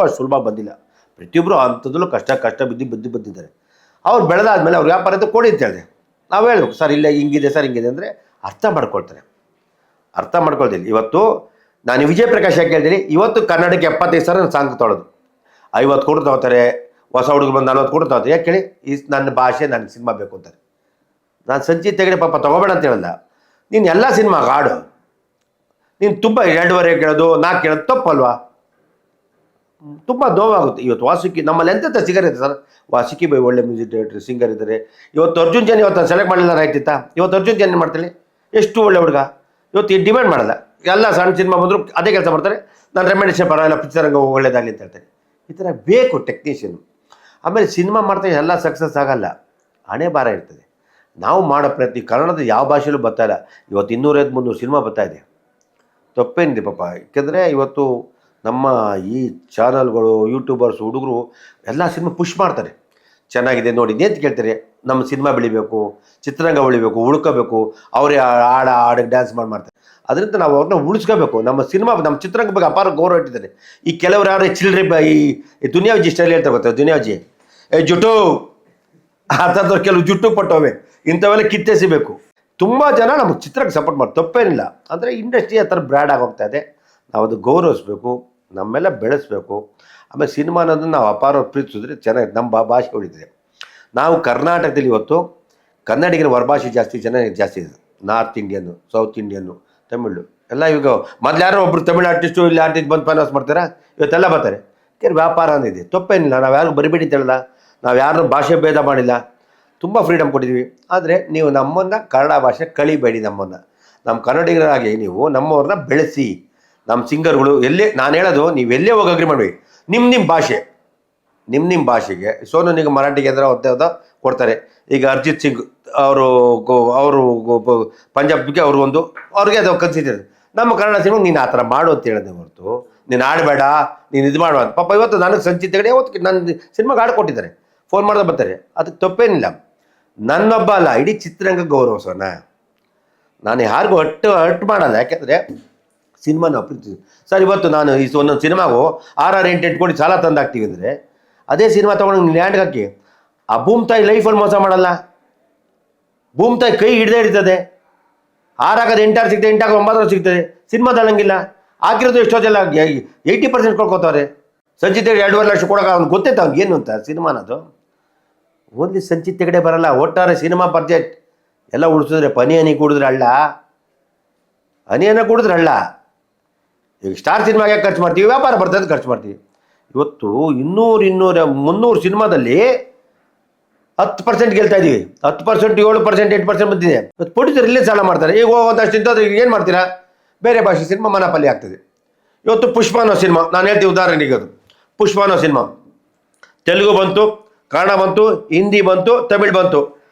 ಅಷ್ಟು ಸುಲಭ ಬಂದಿಲ್ಲ. ಪ್ರತಿಯೊಬ್ಬರು ಅಂಥದ್ರಲ್ಲೂ ಕಷ್ಟ ಬಿದ್ದಿದ್ದಾರೆ. ಅವ್ರು ಬೆಳೆದಾದ್ಮೇಲೆ ಅವ್ರು ವ್ಯಾಪಾರ ಅಂತ ಕೊಡಿ ಅಂತ ಹೇಳಿದೆ. ನಾವು ಹೇಳ್ಬೇಕು, ಸರ್ ಇಲ್ಲ ಹಿಂಗಿದೆ ಸರ್ ಹಿಂಗಿದೆ ಅಂದರೆ ಅರ್ಥ ಮಾಡ್ಕೊಳ್ತಾರೆ. ಅರ್ಥ ಮಾಡ್ಕೊಳ್ತೀನಿ. ಇವತ್ತು ನಾನು ವಿಜಯ್ ಪ್ರಕಾಶ್ ಯಾಕೆ ಹೇಳ್ತೀನಿ, ಇವತ್ತು ಕನ್ನಡಕ್ಕೆ 75,000 ಸಾಂಗ್ ತೊಗೊಳೋದು, 50 ಕೋಟಿ ತಗೋತಾರೆ. ಹೊಸ ಹುಡುಗರು ಬಂದು 40 ಕೋಟಿ ತಗೋತಾರೆ. ಯಾಕೆ ಹೇಳಿ? ನನ್ನ ಭಾಷೆ, ನನ್ನ ಸಿನಿಮಾ ಬೇಕು ಅಂತಾರೆ. ನಾನು ಸಂಚಿತ್ ತೆಗಡೆ ಪಾಪ ತೊಗೋಬೇಡ ಅಂತ ಹೇಳಲ್ಲ. ನೀನು ಎಲ್ಲ ಸಿನಿಮಾಗೆ ಆಡು. ನೀನು ತುಂಬ 2.5 ಕೇಳೋದು 4 ಕೇಳೋದು ತಪ್ಪಲ್ವಾ? ತುಂಬ ನೋವಾಗುತ್ತೆ. ಇವತ್ತು ವಾಸುಕಿ ನಮ್ಮಲ್ಲಿ ಎಂತೆಂಥ ಸಿಂಗರ್ ಇದೆ ಸರ್. ವಾಸುಕಿ ಬೈ ಒಳ್ಳೆ ಮ್ಯೂಸಿಕ್ ಡೈರೆಕ್ಟರ್, ಸಿಂಗರ್ ಇದ್ದಾರೆ. ಇವತ್ತು ಅರ್ಜುನ್ ಜನ್ ಇವತ್ತು ಸೆಲೆಕ್ಟ್ ಮಾಡಲಿಲ್ಲ, ರೈಟ್ ಇತ್ತಾ? ಇವತ್ತು ಅರ್ಜುನ್ ಜನ್ ಮಾಡ್ತಾಳೆ, ಎಷ್ಟು ಒಳ್ಳೆ ಹುಡುಗ. ಇವತ್ತು ಈ ಡಿಮ್ಯಾಂಡ್ ಮಾಡಲ್ಲ. ಎಲ್ಲ ಸಣ್ಣ ಸಿನಿಮಾ ಬಂದರೂ ಅದೇ ಕೆಲಸ ಮಾಡ್ತಾರೆ. ನಾನು ರೆಮಿಡೇಷನ್ ಪರವಾಗಿಲ್ಲ, ಪಿಕ್ಚರಂಗ ಒಳ್ಳೇದಾಗಲಿ ಅಂತ ಹೇಳ್ತಾರೆ. ಈ ಥರ ಬೇಕು ಟೆಕ್ನಿಷಿಯನ್. ಆಮೇಲೆ ಸಿನಿಮಾ ಮಾಡ್ತಾ ಎಲ್ಲ ಸಕ್ಸಸ್ ಆಗಲ್ಲ, ಹಣೆ ಭಾರ ಇರ್ತದೆ. ನಾವು ಮಾಡೋ ಪ್ರಯತ್ನ ಕನ್ನಡದ ಯಾವ ಭಾಷೆಯಲ್ಲೂ ಬರ್ತಾಯಿಲ್ಲ. ಇವತ್ತು 250-300 ಸಿನಿಮಾ ಬರ್ತಾಯಿದೆ, ತಪ್ಪೇನಿದೆ ಪಾಪ. ಯಾಕೆಂದರೆ ಇವತ್ತು ನಮ್ಮ ಈ ಚಾನಲ್ಗಳು, ಯೂಟ್ಯೂಬರ್ಸ್, ಹುಡುಗರು ಎಲ್ಲ ಸಿನಿಮಾ ಪುಷ್ ಮಾಡ್ತಾರೆ. ಚೆನ್ನಾಗಿದೆ ನೋಡಿ ಅಂತ ಕೇಳ್ತಾರೆ. ನಮ್ಮ ಸಿನಿಮಾ ಬೆಳಿಬೇಕು, ಚಿತ್ರರಂಗ ಬೆಳಿಬೇಕು, ಉಳ್ಕೋಬೇಕು, ಅವರೇ ಹಾಡಿಗೆ ಡ್ಯಾನ್ಸ್ ಮಾಡ್ತಾರೆ. ಅದರಿಂದ ನಾವು ಅವ್ರನ್ನ ಉಳಿಸ್ಕೋಬೇಕು. ನಮ್ಮ ಸಿನಿಮಾ, ನಮ್ಮ ಚಿತ್ರರಂಗ ಬಗ್ಗೆ ಅಪಾರ ಗೌರವ ಇಟ್ಟಿದ್ದಾರೆ. ಈ ಕೆಲವರು ಯಾರು ಚಿಲ್ಲರೆ ಈ ದುನಿಯಾಜಿ ಸ್ಟೈಲ್ ಹೇಳ್ತಾರೆ ಗೊತ್ತಾ, ದುನಿಯಾಜಿ ಜುಟ್ಟು ಆ ಥರದವ್ರು ಕೆಲವು ಜುಟ್ಟು ಪಟ್ಟವೆ, ಇಂಥವೆಲ್ಲ ಕಿತ್ತೆಸಿಬೇಕು. ತುಂಬ ಜನ ನಮಗೆ ಚಿತ್ರಕ್ಕೆ ಸಪೋರ್ಟ್ ಮಾಡಿ ತಪ್ಪೇನಿಲ್ಲ. ಅಂದರೆ ಇಂಡಸ್ಟ್ರಿ ಆ ಥರ ಬ್ರ್ಯಾಂಡ್ ಆಗೋಗ್ತಾ ಇದೆ. ನಾವು ಅದು ಗೌರವಿಸ್ಬೇಕು, ನಮ್ಮೆಲ್ಲ ಬೆಳೆಸಬೇಕು. ಆಮೇಲೆ ಸಿನಿಮಾ ಅನ್ನೋದನ್ನು ನಾವು ಅಪಾರ ಪ್ರೀತಿಸಿದ್ರೆ ಚೆನ್ನಾಗಿ ನಮ್ಮ ಭಾಷೆ ಉಳಿತದೆ. ನಾವು ಕರ್ನಾಟಕದಲ್ಲಿ ಇವತ್ತು ಕನ್ನಡಿಗರ ಹೊರಭಾಷೆ ಜಾಸ್ತಿ, ಜನ ಜಾಸ್ತಿ ಇದೆ. North Indian, south Indian, Tamil ಎಲ್ಲ. ಈಗ ಮೊದಲು ಯಾರೋ ಒಬ್ಬರು ತಮಿಳು ಆರ್ಟಿಸ್ಟು ಇಲ್ಲಿ ಆರ್ಟಿಸ್ಟ್ ಬಂದು ಫೈನಾನ್ಸ್ ಮಾಡ್ತಾರೆ, ಇವತ್ತೆಲ್ಲ ಬರ್ತಾರೆ. ಯಾಕೆ ವ್ಯಾಪಾರ ಅಂದಿದೆ, ತಪ್ಪೇನಿಲ್ಲ. ನಾವು ಯಾರು ಬರಿಬೇಡಿ ಅಂತ ಹೇಳಲ್ಲ, ನಾವು ಯಾರನ್ನೂ ಭಾಷೆ ಭೇದ ಮಾಡಿಲ್ಲ, ತುಂಬ ಫ್ರೀಡಮ್ ಕೊಟ್ಟಿದ್ದೀವಿ. ಆದರೆ ನೀವು ನಮ್ಮನ್ನು ಕನ್ನಡ ಭಾಷೆ ಕಳಿಬೇಡಿ. ನಮ್ಮ ಕನ್ನಡಿಗರಾಗಿ ನೀವು ನಮ್ಮವ್ರನ್ನ ಬೆಳೆಸಿ. ನಮ್ಮ ಸಿಂಗರ್ಗಳು ಎಲ್ಲೇ, ನಾನು ಹೇಳೋದು, ನೀವು ಎಲ್ಲೇ ಹೋಗಿ ಅಗ್ರಿ ಮಾಡಬೇಡಿ. ನಿಮ್ಮ ಭಾಷೆ, ನಿಮ್ಮ ಭಾಷೆಗೆ ಸೋನು ನಿಗಮ್ ಮರಾಠಿಗೆ ಅಂದ್ರೆ ಅವ್ರದ್ದು ಕೊಡ್ತಾರೆ. ಈಗ ಅರ್ಜಿತ್ ಸಿಂಗ್ ಅವರು ಪಂಜಾಬ್ಗೆ ಅವ್ರಿಗೆ ಅದು ಕನ್ಸಿದ್ದಾರೆ. ನಮ್ಮ ಕನ್ನಡ ಸಿನಿಮಾ ನೀನು ಆ ಥರ ಮಾಡು ಅಂತ ಹೇಳಿದೆ ಹೊರತು, ನೀನು ಆಡಬೇಡ, ನೀನು ಇದು ಮಾಡುವ. ಪಾಪ ಇವತ್ತು ನನಗೆ ಸಂಚಿತ್ ಹೆಗಡೆ ಅವತ್ತು ನನ್ನ ಸಿನಿಮಾಗೆ ಹಾಡು ಕೊಟ್ಟಿದ್ದಾರೆ, ಫೋನ್ ಮಾಡಿದ್ರೆ ಬರ್ತಾರೆ. ಅದಕ್ಕೆ ತಪ್ಪೇನಿಲ್ಲ. ನನ್ನೊಬ್ಬ ಅಲ್ಲ, ಇಡೀ ಚಿತ್ರರಂಗ ಗೌರವಿಸೋಣ. ನಾನು ಯಾರಿಗೂ ಅಟ್ಟು ಮಾಡಲ್ಲ. ಯಾಕೆಂದರೆ ಸಿನಿಮಾ ನಾವು ಪ್ರೀತಿಸಿ ಸರ್. ಇವತ್ತು ನಾನು ಈ ಒಂದೊಂದು ಸಿನಿಮಾಗೂ 6-8 ಕೋಟಿ ಸಾಲ ತಂದಾಕ್ತೀವಿ ಅಂದರೆ, ಅದೇ ಸಿನಿಮಾ ತೊಗೊಂಡು ಲ್ಯಾಂಡ್ಗೆ ಹಾಕಿ ಆ ಭೂಮಿ ತಾಯಿ ಲೈಫಲ್ಲಿ ಮೋಸ ಮಾಡಲ್ಲ. ಭೂಮಿ ತಾಯಿ ಕೈ ಹಿಡ್ತದೆ. 6 8 ಸಿಗ್ತದೆ, 8 9 ಸಿಗ್ತದೆ. ಸಿನಿಮಾದಲ್ಲಿ ಹಂಗಿಲ್ಲ. ಹಾಕಿರೋದು ಎಷ್ಟೋ ಜನ 80% ಕೊಡ್ಕೋತಾರೆ. ಸಂಚಿತ್ ಹೆಗಡೆ 2.5 ಲಕ್ಷ ಕೊಡೋಕೆ ಅವ್ನು ಗೊತ್ತೈತೆ ಅವ್ನಿಗೆ ಏನು ಅಂತ. ಸಿನಿಮಾ ಅನ್ನೋದು ಓನ್ಲಿ ಸಂಚಿತ್ ಹೆಗಡೆ ಬರಲ್ಲ, ಒಟ್ಟಾರೆ ಸಿನಿಮಾ ಬಡ್ಜೆಟ್ ಎಲ್ಲ ಉಳಿಸಿದ್ರೆ. ಹನಿ ಕೂಡಿದ್ರೆ ಹಳ್ಳ, ಹನಿಯನ್ನು ಕೂಡಿದ್ರೆ ಹಳ್ಳ. ಈಗ ಸ್ಟಾರ್ ಸಿನಿಮಾಗೆ ಖರ್ಚು ಮಾಡ್ತೀವಿ, ವ್ಯಾಪಾರ ಬರ್ತದೆ ಖರ್ಚು ಮಾಡ್ತೀವಿ. ಇವತ್ತು 200, 300 ಸಿನಿಮಾದಲ್ಲಿ 10% ಗೆಲ್ತಾ ಇದ್ದೀವಿ. 10%, 7%, 8% ಬಂದಿದೆ. ಇವತ್ತು ಪ್ರೊಡ್ಯೂಸರ್ ಇಲ್ಲೇ ಸಾಲ ಮಾಡ್ತಾರೆ. ಈಗ ಒಂದಷ್ಟು ಇಂಥದ್ದು ಏನು ಮಾಡ್ತೀರಾ, ಬೇರೆ ಭಾಷೆ ಸಿನಿಮಾ ಮನಪಲ್ಲಿ ಆಗ್ತದೆ. ಇವತ್ತು ಪುಷ್ಪ ಅನ್ನೋ ಸಿನಿಮಾ ನಾನು ಹೇಳ್ತೀವಿ ಉದಾಹರಣೆಗೆ. ಅದು ಪುಷ್ಪ ಅನ್ನೋ ಸಿನಿಮಾ ತೆಲುಗು ಬಂತು, ಕನ್ನಡ ಬಂತು, ಹಿಂದಿ ಬಂತು, ತಮಿಳು ಬಂತು.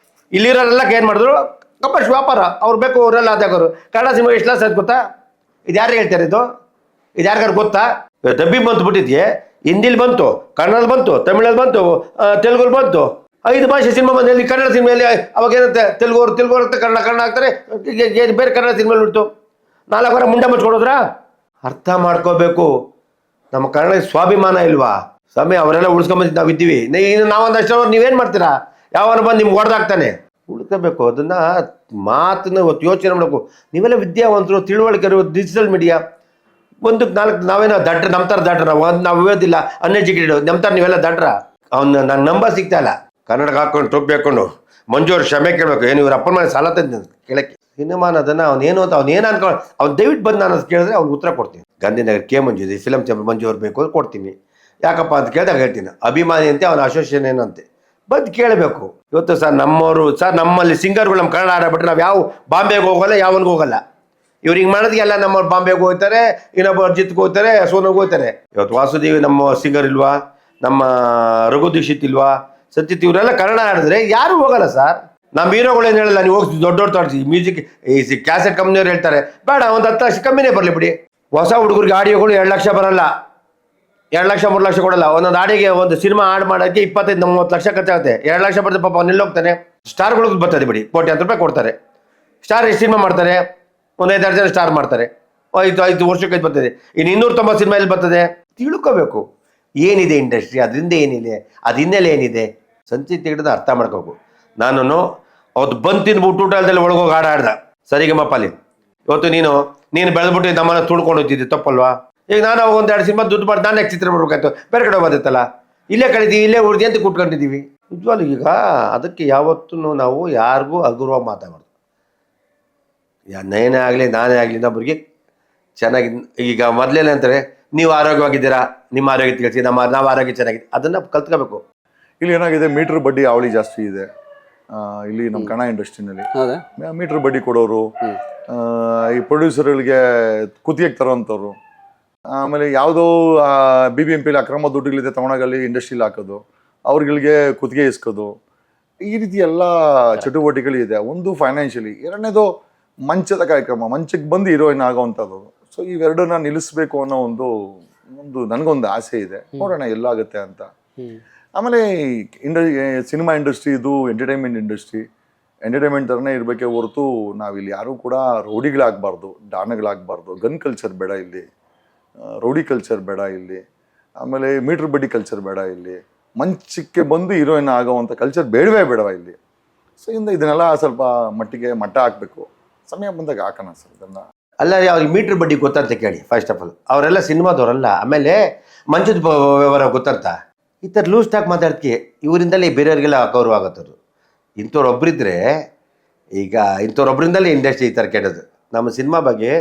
ಇಲ್ಲಿರೋರೆಲ್ಲ ಏನು ಮಾಡಿದ್ರು, ಕಪ್ಪಷ್ಟು ವ್ಯಾಪಾರ. ಅವ್ರು ಬೇಕು ಅವರೆಲ್ಲ ಅದಾಗೋರು. ಕನ್ನಡ ಸಿನಿಮಾ ಎಷ್ಟು ಲಾಸ್ ಆಯ್ತು ಗೊತ್ತಾ? ಇದು ಯಾರು ಹೇಳ್ತಾರೆ? ಇದು ಯಾರಿಗಾರು ಗೊತ್ತಾ? ಡಬ್ಬಿಂಗ್ ಬಂತು ಬಿಟ್ಟಿದ್ಯೆ, ಹಿಂದಿಲಿ ಬಂತು, ಕನ್ನಡದಲ್ಲಿ ಬಂತು, ತಮಿಳಲ್ಲಿ ಬಂತು, ತೆಲುಗಲ್ಲಿ ಬಂತು. 5 ಭಾಷೆ ಸಿನಿಮಾ ಬಂದಲ್ಲಿ ಕನ್ನಡ ಸಿನಿಮೆಯಲ್ಲಿ ಅವಾಗ ಏನಂತೆ, ತೆಲುಗು ಅಂತ ಕನ್ನಡ ಆಗ್ತಾರೆ. ಬೇರೆ ಕನ್ನಡ ಸಿನಿಮಾ ಬಿಡ್ತು 4 ವಾರ ಮುಂಡೆ ಮುಚ್ಕೊಡೋದ್ರಾ? ಅರ್ಥ ಮಾಡ್ಕೋಬೇಕು. ನಮ್ಮ ಕನ್ನಡ ಸ್ವಾಭಿಮಾನ ಇಲ್ವಾ ಸ್ವಾಮಿ? ಅವರೆಲ್ಲ ಉಳಿಸ್ಕೊಂಬಂದಿದ್ದು ನಾವು ಇದ್ದೀವಿ. ನಾವೊಂದಷ್ಟು ನೀವೇನು ಮಾಡ್ತೀರಾ? ಯಾವನು ಬಂದು ನಿಮ್ಗೆ ಹೊಡೆದಾಗ್ತಾನೆ. ಉಳ್ಕೋಬೇಕು. ಅದನ್ನು ಮಾತನ್ನ ಇವತ್ತು ಯೋಚನೆ ಮಾಡಬೇಕು. ನೀವೆಲ್ಲ ವಿದ್ಯಾವಂತರು, ತಿಳುವಳಿಕೆ, ಡಿಜಿಟಲ್ ಮೀಡಿಯಾ. 1-4 ನಾವೇನೋ ದಡ್ರ, ನಮ್ಮ ಥರ ದಡ್ರ ನಾವು ಇರೋದಿಲ್ಲ, ಅನ್ಎಜುಕೇಟೆಡ್. ನಮ್ಮ ಥರ ನೀವೆಲ್ಲ ದಡ್ರ. ಅವ್ನು ನಂಗೆ ನಂಬರ್ ಸಿಗ್ತಾ ಇಲ್ಲ. ಕನ್ನಡಕ್ಕೆ ಹಾಕೊಂಡು ಟೊಪ್ಪಿ ಹಾಕೊಂಡು ಮಂಜೂರು ಕ್ಷಮೆ ಕೇಳಬೇಕು. ಏನು ಇವ್ರ ಅಪ್ಪನ ಮನೆ ಸಾಲ ತಂದು ಕೇಳಕ್ಕೆ. ಸಿನಿಮಾ ಅನ್ನೋದನ್ನು ಅವನೇನು ಅಂತ ಅವ್ನೇನು ಅನ್ಕೊಂಡು ಅವ್ನು ದಯವಿಟ್ಟು ಬಂದು ನಾನು ಕೇಳಿದ್ರೆ ಅವ್ನಿಗೆ ಉತ್ತರ ಕೊಡ್ತೀನಿ. ಗಾಂಧಿನಗರ ಕೆ ಮಂಜು ಇದೆ, ಫಿಲಮ್ ಚಾಂಬರ್ ಮಂಜು ಅವ್ರು ಬೇಕು ಅಂತ ಕೊಡ್ತೀನಿ. ಯಾಕಪ್ಪ ಅಂತ ಕೇಳಿದಾಗ ಹೇಳ್ತೀನಿ, ಅಭಿಮಾನಿ ಅಂತೆ, ಅವನ ಅಸೋಸಿಯೇಷನ್ ಏನಂತೆ ಬಂದು ಕೇಳಬೇಕು. ಇವತ್ತು ಸರ್ ನಮ್ಮವರು ಸರ್, ನಮ್ಮಲ್ಲಿ ಸಿಂಗರ್ಗಳು ನಮ್ಮ ಕನ್ನಡ ಆಡಬಿಟ್ರೆ ನಾವು ಯಾವ ಬಾಂಬೆಗೆ ಹೋಗಲ್ಲ, ಯಾವನಿಗೆ ಹೋಗಲ್ಲ. ಇವ್ರು ಹಿಂಗೆ ಮಾಡೋದಕ್ಕೆಲ್ಲ ನಮ್ಮವ್ರು ಬಾಂಬೆಗೆ ಹೋಗ್ತಾರೆ, ಇನ್ನೊಬ್ಬ ಅರ್ಜಿತ್ಗೆ ಹೋಗ್ತಾರೆ, ಸೋನಿಗೆ ಹೋಗ್ತಾರೆ. ಇವತ್ತು ವಾಸುದೇವಿ ನಮ್ಮ ಸಿಂಗರ್ ಇಲ್ವಾ, ನಮ್ಮ ರಘು ದೀಕ್ಷಿತ್ ಇಲ್ವಾ, ಸತ್ಯತ್ ಇವರೆಲ್ಲ ಕನ್ನಡ ಆಡಿದ್ರೆ ಯಾರು ಹೋಗಲ್ಲ ಸರ್. ನಮ್ಮ ಹೀರೋಗಳು ಏನು ಹೇಳಲ್ಲ, ನೀವು ಹೋಗಿ ದೊಡ್ಡ ತೋರಿಸಿ ಮ್ಯೂಸಿಕ್ ಈ ಕ್ಯಾಸೆಟ್ ಕಂಪ್ನಿಯವ್ರು ಹೇಳ್ತಾರೆ ಬೇಡ, ಒಂದು 10 ಲಕ್ಷ ಕಮ್ಮಿನೇ ಬರಲಿ ಬಿಡಿ. ಹೊಸ ಹುಡುಗರಿಗೆ ಆಡಿಯೋಗಳು 2 ಲಕ್ಷ ಬರಲ್ಲ, 2 ಲಕ್ಷ 3 ಲಕ್ಷ ಕೊಡಲ್ಲ. ಒಂದೊಂದು ಆಡಿಗೆ ಒಂದು ಸಿನಿಮಾ ಆಡ್ ಮಾಡೋಕ್ಕೆ 25-30 ಲಕ್ಷ ಖರ್ಚಾಗುತ್ತೆ. 2 ಲಕ್ಷ ಬರ್ತದೆ ಪಾಪ, ಅವ್ನು ನಿಲ್ಲೋಗ್ತಾನೆ. ಸ್ಟಾರ್ಗಳಿಗೆ ಬರ್ತದೆ ಬಿಡಿ, ಕೋಟ್ಯಾಂತರ ರೂಪಾಯಿ ಕೊಡ್ತಾರೆ. ಸ್ಟಾರ್ ಎಷ್ಟು ಸಿನಿಮಾ ಮಾಡ್ತಾರೆ? ಒಂದು 5-6 ಜನ ಸ್ಟಾರ್ ಮಾಡ್ತಾರೆ. 5 ವರ್ಷಕ್ಕೆ ಬರ್ತದೆ. ಇನ್ನು 290 ಸಿನಿಮಾ ಎಲ್ಲಿ ಬರ್ತದೆ? ತಿಳ್ಕೋಬೇಕು ಏನಿದೆ ಇಂಡಸ್ಟ್ರಿ, ಅದರಿಂದ ಏನಿದೆ, ಅದು ಹಿನ್ನೆಲೆ ಏನಿದೆ. ಸಂಚಿತ್ ಹೆಗಡೆ ಅರ್ಥ ಮಾಡ್ಕೋಬೇಕು. ನಾನು ಅವತ್ತು ಬಂದು ತಿಂದ್ಬಿಟ್ಟು ಊಟದಲ್ಲಿ ಒಳಗೋಗಿ ಆಡ್ದ ಸರಿಗಮಪ್ಪಲ್ಲಿ. ಇವತ್ತು ನೀನು ಬೆಳೆದ್ಬಿಟ್ಟು ನಮ್ಮನ್ನ ತುಳ್ಕೊಂಡು ಹೋಗ್ತಿದ್ದೆ, ತಪ್ಪಲ್ವಾ? ಈಗ ನಾನು ಅವಾಗ 1-2 ಸಿನಿಮಾ ದುಡ್ಡು ಮಾಡಿ ನಾನು ಚಿತ್ರ ಮಾಡ್ಬೇಕಾಯ್ತು, ಬೇರೆ ಕಡೆ ಹೋಗೋದಿತ್ತಲ್ಲ. ಇಲ್ಲೇ ಕಳಿತೀವಿ, ಇಲ್ಲೇ ಉಳಿದಿ ಅಂತ ಕೂತ್ಕೊಂಡಿದ್ದೀವಿ. ನಿಜವಾಗ್ಲೂ ಈಗ ಅದಕ್ಕೆ ಯಾವತ್ತೂ ನಾವು ಯಾರಿಗೂ ಹಗುರವಾಗಿ ಮಾತಾಡೋದು. ನೇನೇ ಆಗಲಿ ನಾನೇ ಆಗಲಿ ಇನ್ನೊಬ್ರಿಗೆ ಚೆನ್ನಾಗಿ. ಈಗ ಮೊದಲೇನೆ ಅಂತಾರೆ, ನೀವು ಆರೋಗ್ಯವಾಗಿದ್ದೀರಾ, ನಿಮ್ಮ ಆರೋಗ್ಯ ತಿಳಿಸಿ, ನಾವು ಆರೋಗ್ಯ ಚೆನ್ನಾಗಿದೆ. ಅದನ್ನು ಕಲ್ತ್ಕೋಬೇಕು. ಇಲ್ಲಿ ಏನಾಗಿದೆ, ಮೀಟ್ರ್ ಬಡ್ಡಿ ಅವಳಿ ಜಾಸ್ತಿ ಇದೆ. ಇಲ್ಲಿ ನಮ್ಮ ಕನ್ನಡ ಇಂಡಸ್ಟ್ರಿನಲ್ಲಿ. ಹೌದಾ? ಮೀಟರ್ ಬಡ್ಡಿ ಕೊಡೋರು, ಈ ಪ್ರೊಡ್ಯೂಸರ್ಗಳಿಗೆ ಕುತ್ತಿಗೆಗೆ ತರೋಂಥವ್ರು, ಆಮೇಲೆ ಯಾವುದೋ BBMP ಅಕ್ರಮ ದುಡ್ಡುಗಳಿದೆ ತಗೊಂಡಾಗಲ್ಲಿ ಇಂಡಸ್ಟ್ರಿಲಿ ಹಾಕೋದು, ಅವ್ರಗಳಿಗೆ ಕುತ್ತಿಗೆ ಇಸ್ಕೋದು, ಈ ರೀತಿ ಎಲ್ಲ ಚಟುವಟಿಕೆಗಳಿದೆ. ಒಂದು ಫೈನಾನ್ಷಿಯಲಿ, ಎರಡನೇದು ಮಂಚದ ಕಾರ್ಯಕ್ರಮ, ಮಂಚಕ್ಕೆ ಬಂದು ಹೀರೋಯಿನ್ ಆಗೋವಂಥದ್ದು. ಸೊ ಇವೆರಡನ್ನ ನಿಲ್ಲಿಸ್ಬೇಕು ಅನ್ನೋ ಒಂದು ನನಗೊಂದು ಆಸೆ ಇದೆ. ನೋಡೋಣ ಎಲ್ಲಾಗುತ್ತೆ ಅಂತ. ಆಮೇಲೆ ಸಿನಿಮಾ ಇಂಡಸ್ಟ್ರಿ ಇದು ಎಂಟರ್ಟೈನ್ಮೆಂಟ್ ಇಂಡಸ್ಟ್ರಿ, ಎಂಟರ್ಟೈನ್ಮೆಂಟ್ ಥರನೇ ಇರಬೇಕೇ ಹೊರತು ನಾವಿಲ್ಲಿ ಯಾರೂ ಕೂಡ ರೌಡಿಗಳಾಗಬಾರ್ದು, ಡಾನಗಳಾಗಬಾರ್ದು. ಗನ್ ಕಲ್ಚರ್ ಬೇಡ ಇಲ್ಲಿ, ರೌಡಿ ಕಲ್ಚರ್ ಬೇಡ ಇಲ್ಲಿ, ಆಮೇಲೆ ಮೀಟ್ರ್ ಬಡ್ಡಿ ಕಲ್ಚರ್ ಬೇಡ ಇಲ್ಲಿ, ಮಂಚಕ್ಕೆ ಬಂದು ಹೀರೋಯಿನ್ ಆಗೋವಂಥ ಕಲ್ಚರ್ ಬೇಡವಾ ಇಲ್ಲಿ. ಸೊ ಇದನ್ನೆಲ್ಲ ಸ್ವಲ್ಪ ಮಟ್ಟಿಗೆ ಮಟ್ಟ ಹಾಕಬೇಕು. ಸಮಯ ಬಂದಾಗ ಹಾಕೋಣ ಸರ್ ಇದನ್ನು. ಅಲ್ಲ ರೀ, ಅವ್ರಿಗೆ ಮೀಟ್ರ್ ಬಡ್ಡಿ ಗೊತ್ತಂತ ಕೇಳಿ. ಫಸ್ಟ್ ಆಫ್ ಆಲ್ ಅವರೆಲ್ಲ ಸಿನಿಮಾದವರಲ್ಲ. ಆಮೇಲೆ ಮಂಚದ ವ್ಯವಹಾರ ಗೊತ್ತಂತ. ಈ ಥರ ಲೂಸ್ ಟಾಕ್ ಮಾತಾಡ್ತೀವಿ, ಇವರಿಂದಲೇ ಬೇರೆಯವ್ರಿಗೆಲ್ಲ ಗೌರವ ಆಗತ್ತದು. ಇಂಥವ್ರೊಬ್ಬರಿದ್ದರೆ, ಈಗ ಇಂಥವ್ರೊಬ್ಬರಿಂದಲೇ ಇಂಡಸ್ಟ್ರಿ ಈ ಥರ ಕೆಡೋದು. ನಮ್ಮ ಸಿನಿಮಾ ಬಗ್ಗೆ